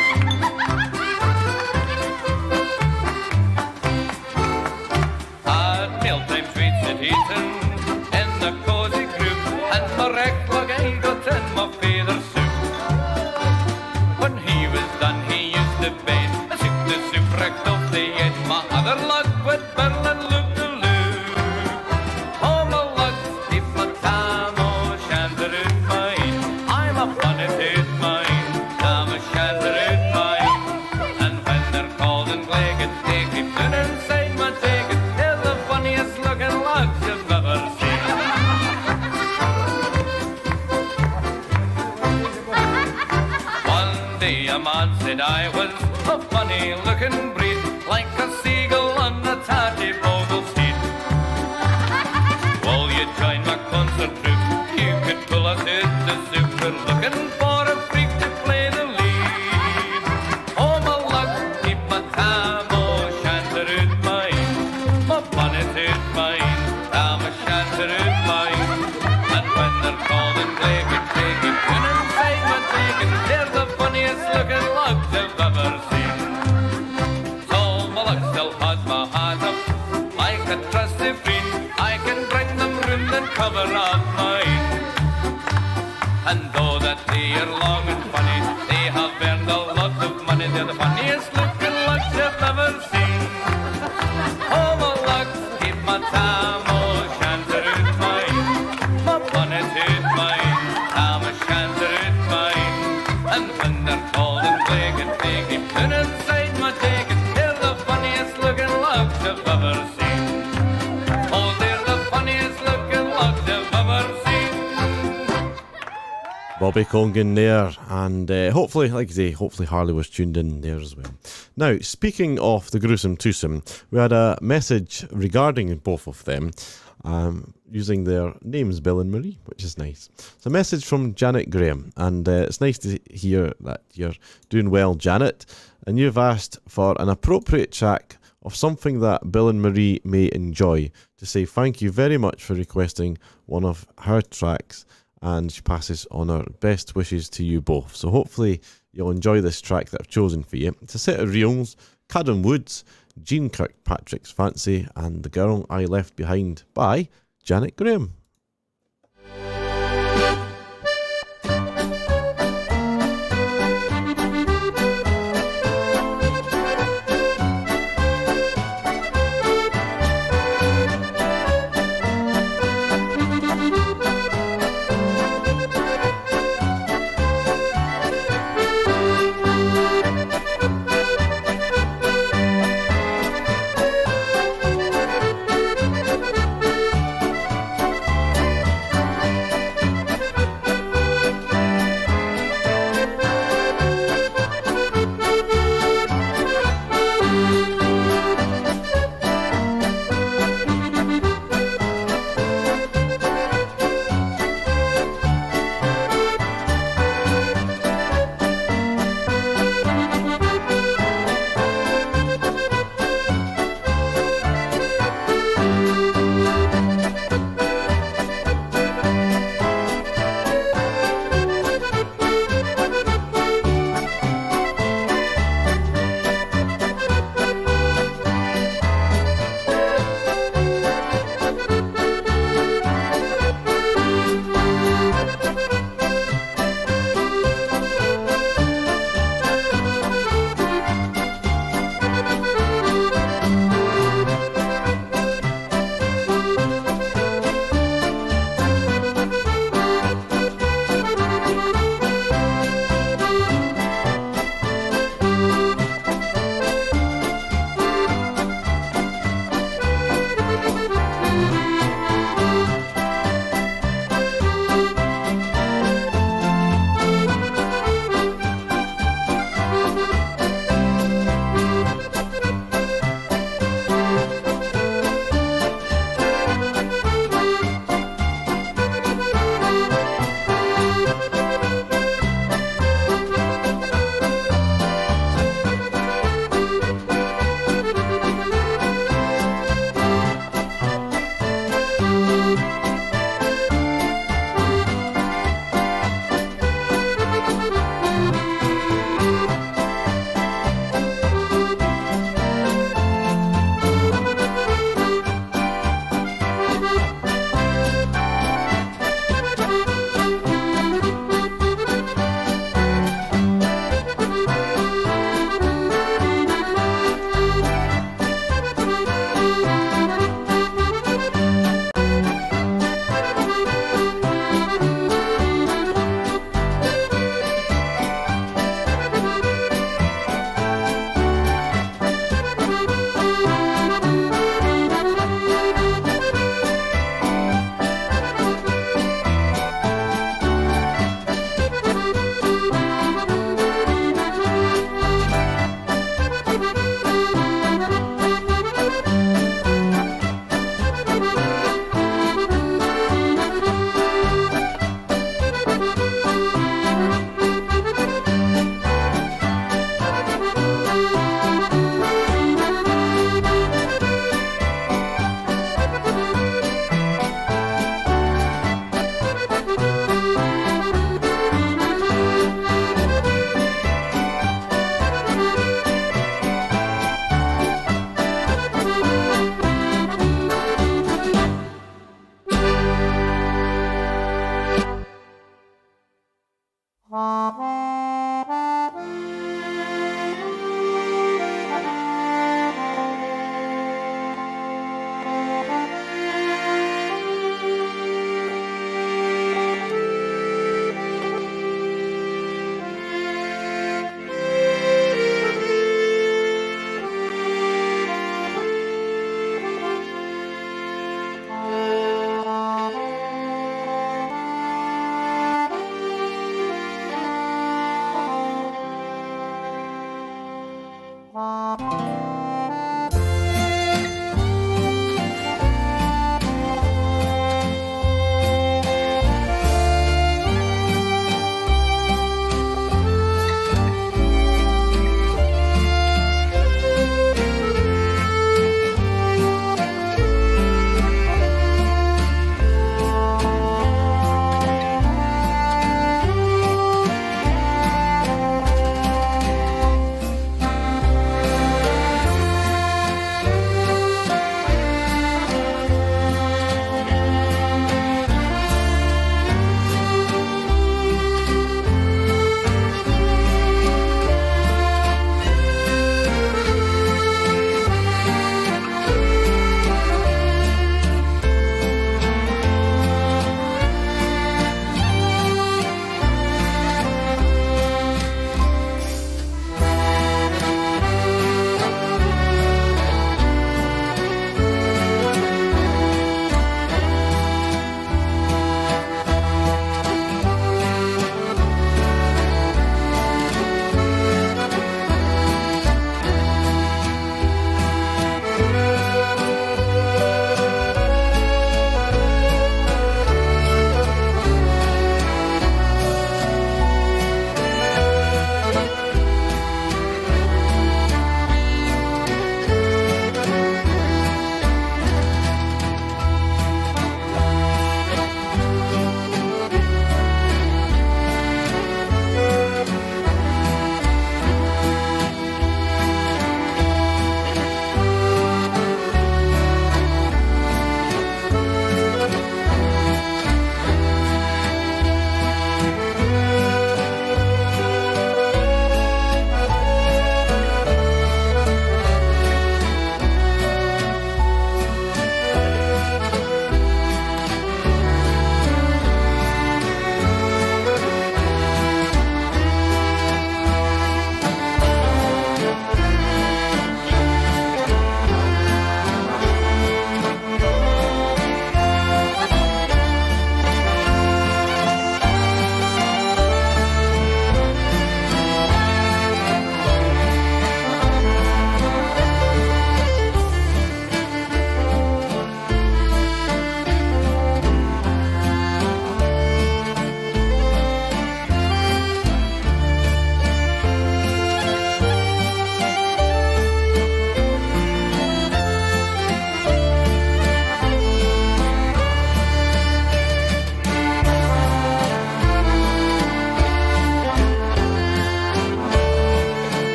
At mealtime treats at Eton, in the cosy group, and my wreck lug I got in my father's soup. When he was done, he used to bed, I took the soup wrecked off the edge. My other lug would burn and loop to loop. Oh, my lugs keep my tam o' shanter out mine, I'm a bonnet out mine, tam o' shanter out mine. And when they're cold and glagged, they keep good inside my jacket. They're the funniest looking lugs you've ever seen. One day a man said I was a funny looking breed, like a seagull on a tatty bogle steed. Will you join my concert troupe? You could pull us out the soup. We're looking for a freak to play the lead. Oh, my lugs keep my tam o' shanter out mine, my bonnet out mine, tam o' shanter out mine. And when they're cold and glagged, they keep good inside my jacket. They're the funniest looking lugs I've ever seen. So my lugs still had my hat up like a trusty friend. I can bring them round and cover up mine. And though that they are long and funny, they have earned a lot of money. They're the funniest looking lugs you've ever seen. Oh, my lugs keep my tam o' shanter out mine, my bonnet out mine, tam o' shanter out mine. And when they're cold and glagged, they keep good inside my jacket. They're the funniest looking lugs you've ever seen. Oh, they're the funniest looking lugs you've ever seen. Bobby Congan there, and hopefully, like I say, hopefully Harley was tuned in there as well. Now, speaking of the Gruesome Twosome, we had a message regarding both of them, using their names, Bill and Marie, which is nice. It's a message from Janet Graham, and it's nice to hear that you're doing well, Janet, and you've asked for an appropriate track of something that Bill and Marie may enjoy, to say thank you very much for requesting one of her tracks, and she passes on her best wishes to you both. So hopefully you'll enjoy this track that I've chosen for you. It's a set of reels, Cadden Woods, Gene Kirkpatrick's Fancy, and The Girl I Left Behind by Janet Graham.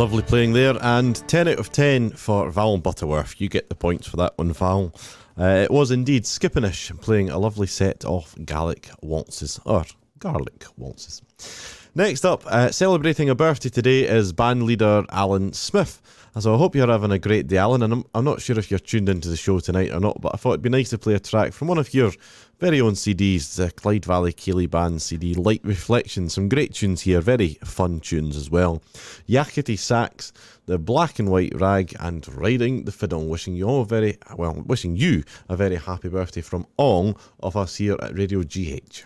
Lovely playing there, and 10 out of 10 for Val Butterworth. You get the points for that one, Val. It was indeed Skippinish playing a lovely set of Gaelic waltzes, or garlic waltzes. Next up, celebrating a birthday today is band leader Alan Smith. So I hope you're having a great day, Alan, and I'm not sure if you're tuned into the show tonight or not, but I thought it'd be nice to play a track from one of your very own CDs, the Clyde Valley Ceilidh Band CD, Light Reflection. Some great tunes here, very fun tunes as well. Yakety Sax, the Black and White Rag, and Riding the Fiddle. Wishing you a very happy birthday from all of us here at Radio GH.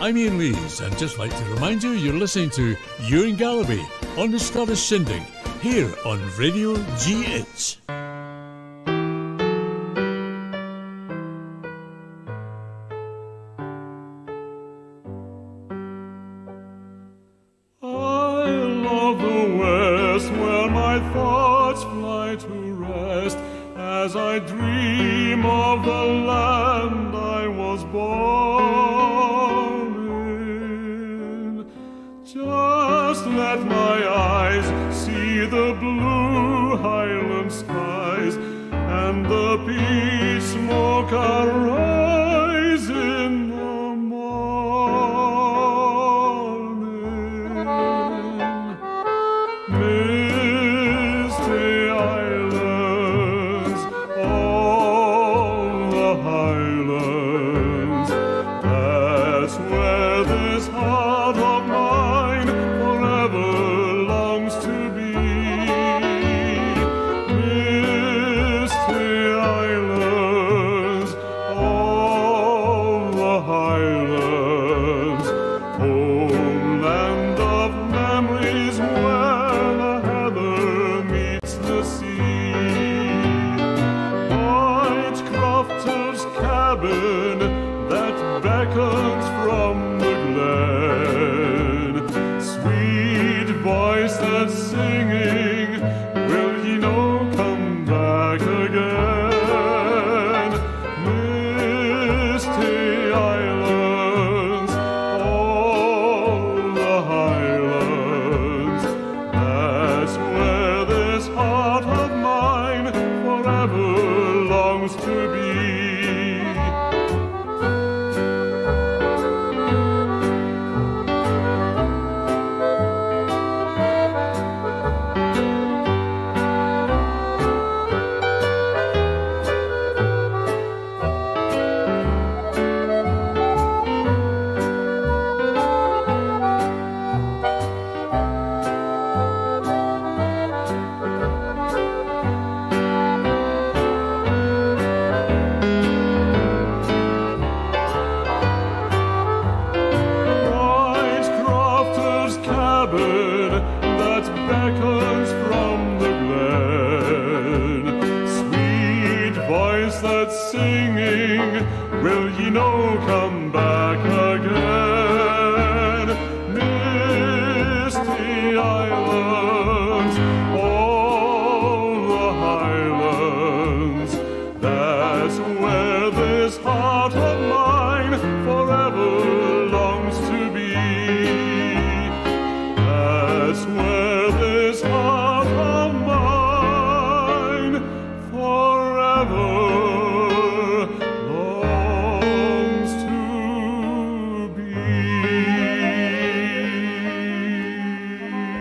I'm Ian Lees, and just like to remind you, you're listening to Ewan Galloway on the Scottish Shindig, here on Radio GH. I love the West, where my thoughts fly to rest, as I dream of the land I was born in. Just let my eyes see the blue Highland skies, and the peat smoke arise in the morning. Misty islands, all the Highlands, that's where this heart of mine forever longs to be. Misty islands, all the Highlands, homeland of memories where the heather meets the sea. White crofter's cabin that beckons from the glen, longs to be.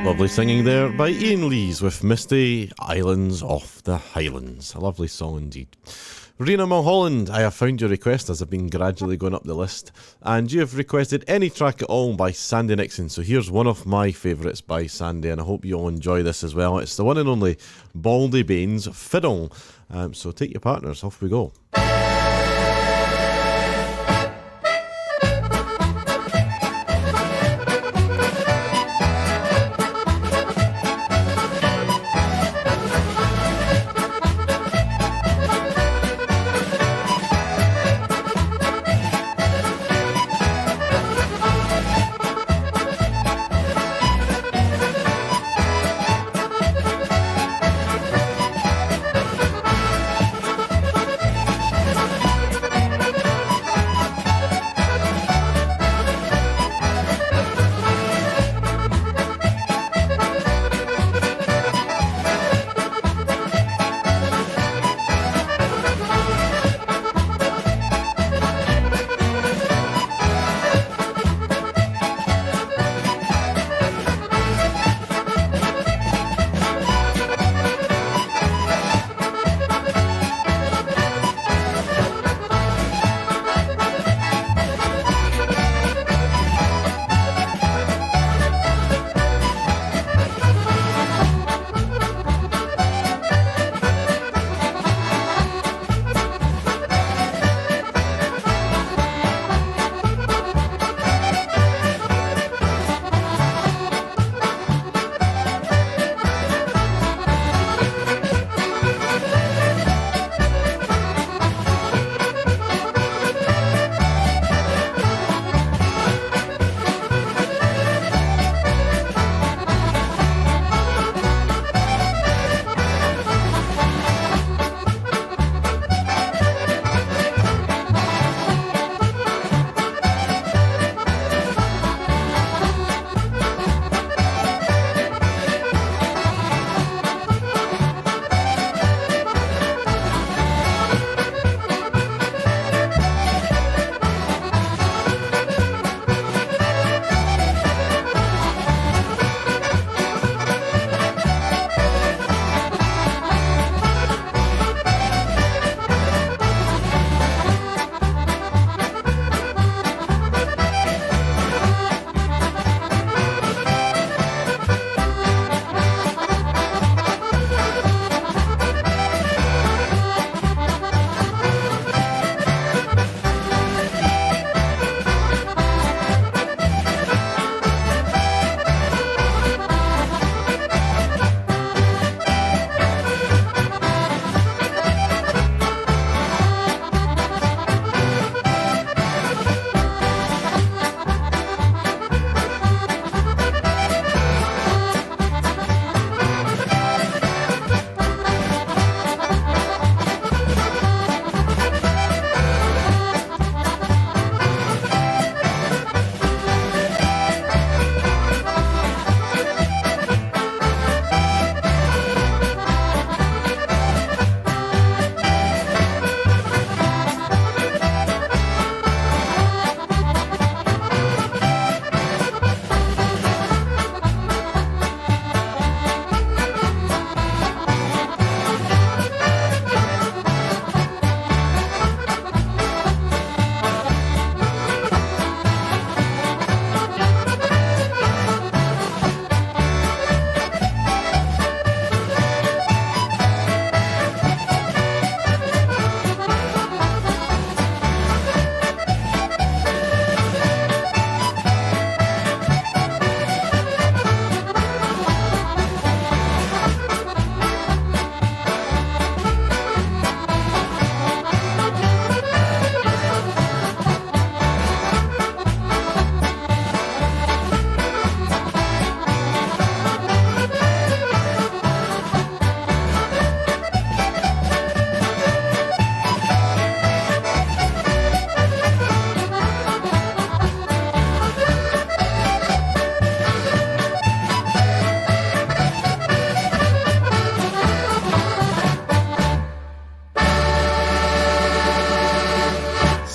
Lovely singing there by Ian Lees with Misty Islands off the Highlands. A lovely song indeed. Rena Mulholland, I have found your request as I've been gradually going up the list, and you have requested any track at all by Sandy Nixon. So here's one of my favourites by Sandy, and I hope you'll enjoy this as well. It's the one and only Baldy Baines Fiddle. So take your partners, off we go.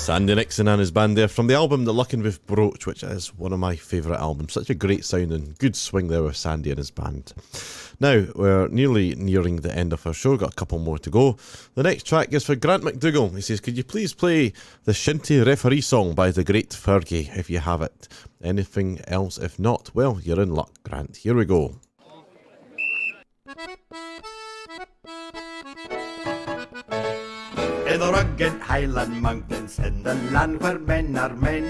Sandy Nixon and his band there from the album The Luckenwolf Brooch, which is one of my favourite albums. Such a great sound and good swing there with Sandy and his band. Now, we're nearly nearing the end of our show. Got a couple more to go. The next track is for Grant McDougall. He says, could you please play the Shinty Referee song by the great Fergie, if you have it? Anything else? If not, well, you're in luck, Grant. Here we go. In the rugged Highland mountains, in the land where men are men,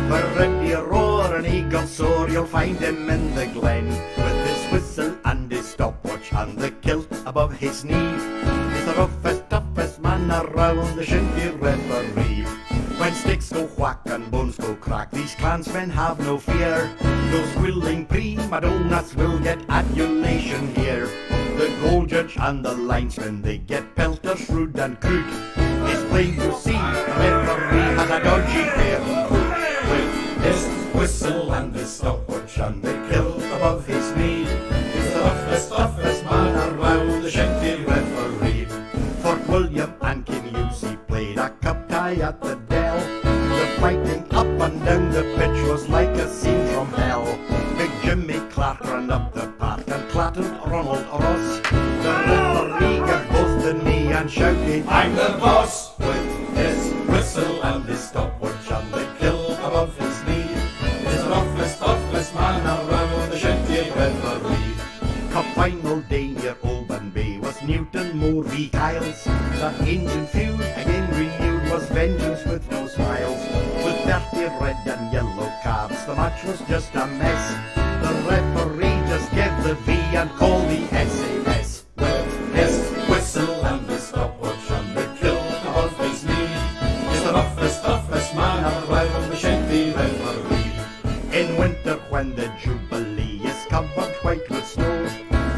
where reindeer roar and eagles soar, you'll find him in the glen, with his whistle and his stopwatch and the kilt above his knee. He's the roughest, toughest man around, the Shinty Referee. When sticks go whack and bones go crack, these clansmen have no fear. Those willing prima donnas will get adulation here. The gold judge and the linesman, they get pelters rude and crude. It's plain to see the referee has a dodgy pair of boots. With his whistle and his stopwatch and the kilt above his knee, he's the roughest, toughest man around, the Shinty Referee. Fort William and King Lucy played a cup tie at the Dell. The fighting up and down the pitch was like a scene from hell. Big Jimmy Clark ran up the park and clattered Ronald Ross. The referee got both the knee and shouted, I'm the boss! With his whistle and his stopwatch and the kilt above his knee, he's the roughest, toughest man around, the Shinty Referee. Cup final day near Oban Bay was Newton Moore v Kyles. That ancient feud again renewed was vengeance with no smiles. With 30 red and yellow cards, the match was just a mess. The referee just gave the V and called the SAS. With his whistle and his stopwatch and the kilt above his knee, he's the roughest, toughest man around, the Shinty Referee. In winter when the Jubilee is covered white with snow,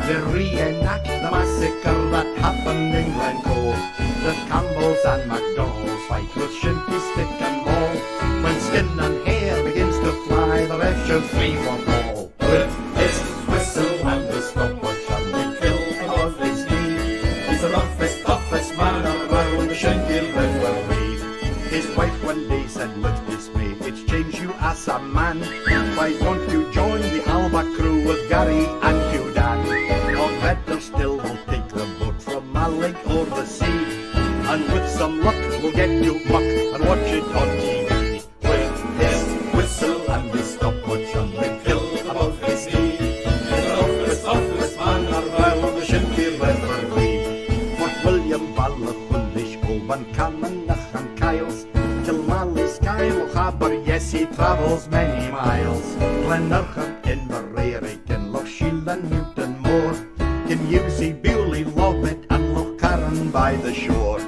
they reenact the massacre that happened in Glencoe. The Campbells and MacDonalds fight with shinty stick and ball. When skin and hair begins to fly, the ref should flee from all. With his whistle and his stopwatch and the kilt above his knee, he's the roughest, toughest man around, the Shinty Referee. His wife one day said with dismay, it's changed you as a man. Why don't you join the Alba crew with Gary and Hugh Dan? Or better still, we'll take the boat from Malek or the sea, and with some luck we'll get you muck and watch it on TV. With his whistle and his stopwatch and the kilt above his knee, he's the toughest man around, the Shinty Referee. Fort William, Ballachullish, Oban, Camanach and Kyles, Kilmally, Skye, Lochaber, yes, he travels many miles. Glenurchan, Inverary, Kinlochshiel and Newton Moor, Kinusey, Bewley, Lovett and Lochcarron by the shore.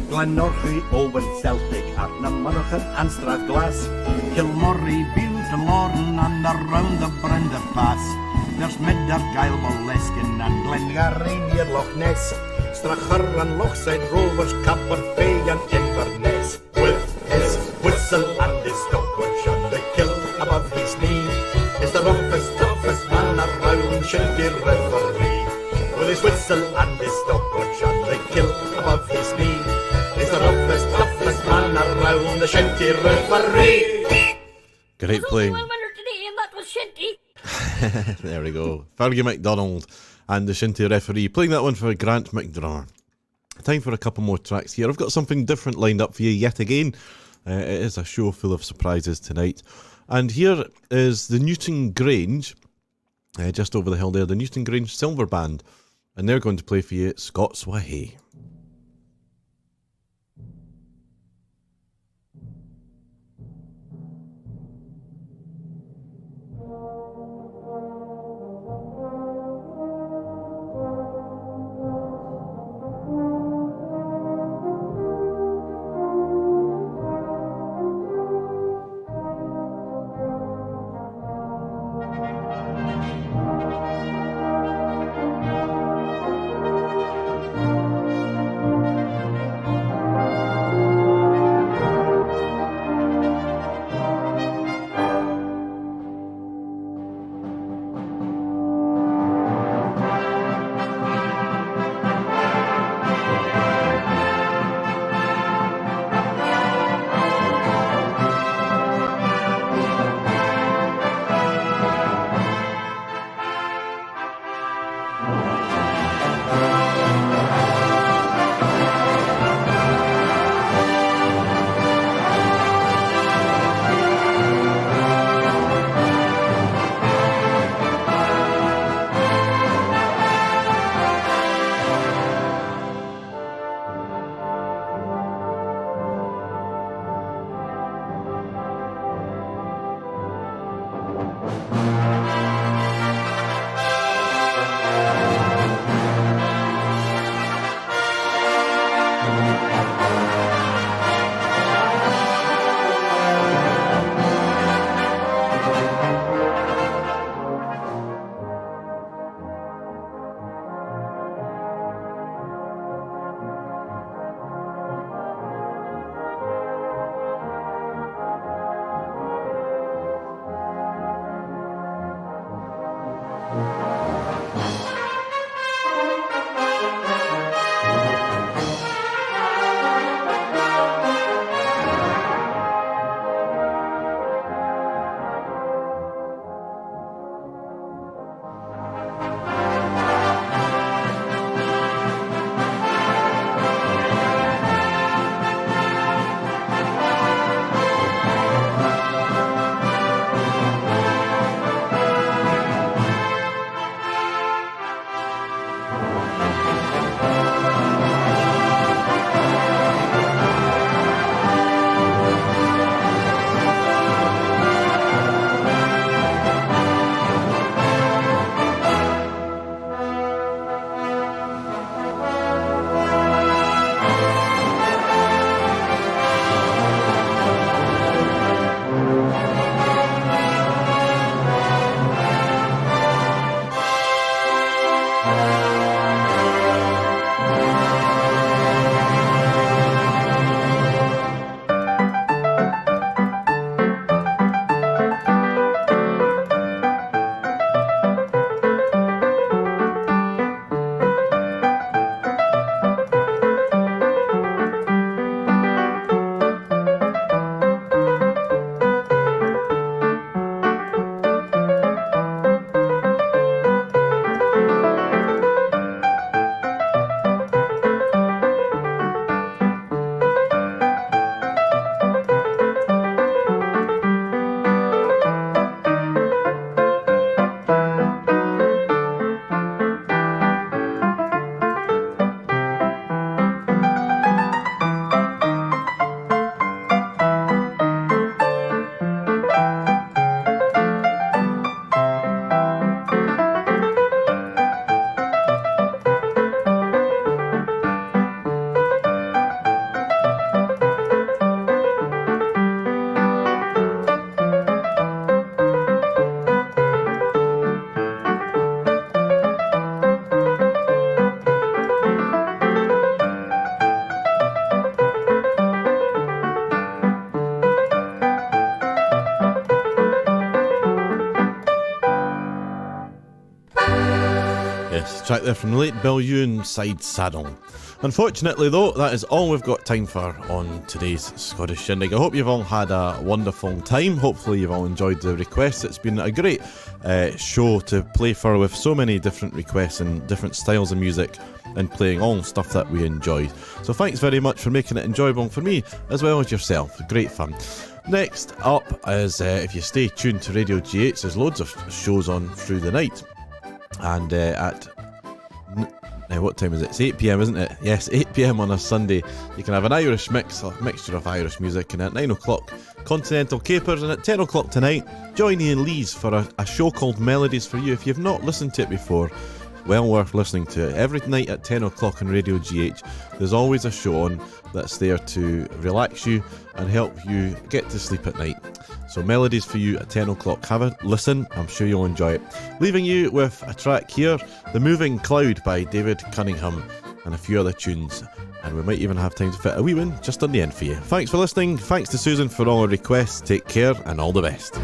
Glenorchy, Owen, Celtic, Arnamurchan and Strathglass, Kilmorey, Bute, Lorne and around the Brenda Pass. There's Middergyle, Boleskin and Glengarry near Loch Ness, Strachur and Lochside Rovers, Capperfay and Inverness. With his whistle and his stopwatch and the kilt above his knee, is the roughest, toughest man around, Shinty Referee. With his whistle and his stopwatch and the kilt above his knee, is the roughest, toughest man around, the Shinty Referee. Great playing. There's only one winner today, and that was Shinty. There we go. Fergie MacDonald and the Shinty Referee playing that one for Grant McDougall. Time for a couple more tracks here. I've got something different lined up for you yet again. It is a show full of surprises tonight. And here is the Newton Grange, just over the hill there, the Newton Grange Silver Band. And they're going to play for you Scots Wha Hae. Track there from the late Bill Ewan, Side Saddle. Unfortunately though, that is all we've got time for on today's Scottish Shindig. I hope you've all had a wonderful time. Hopefully you've all enjoyed the requests. It's been a great show to play for, with so many different requests and different styles of music and playing all stuff that we enjoyed. So thanks very much for making it enjoyable for me as well as yourself. Great fun. Next up is, if you stay tuned to Radio GH, there's loads of shows on through the night. And now what time is it? It's 8 PM, isn't it? Yes, 8 PM on a Sunday. You can have an Irish mix, a mixture of Irish music, and at 9 o'clock, Continental Capers, and at 10 o'clock tonight, join Ian Lees for a show called Melodies for You. If you've not listened to it before, well worth listening to it. Every night at 10 o'clock on Radio GH, there's always a show on that's there to relax you and help you get to sleep at night. So Melodies for You at 10 o'clock. Have a listen, I'm sure you'll enjoy it. Leaving you with a track here, The Moving Cloud by David Cunningham, and a few other tunes. And we might even have time to fit a wee one just on the end for you. Thanks for listening, thanks to Susan for all her requests, take care and all the best.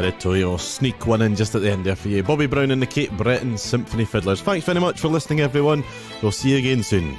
Territorio. Sneak one in just at the end there for you. Bobby Brown and the Kate Breton Symphony Fiddlers. Thanks very much for listening, everyone. We'll see you again soon.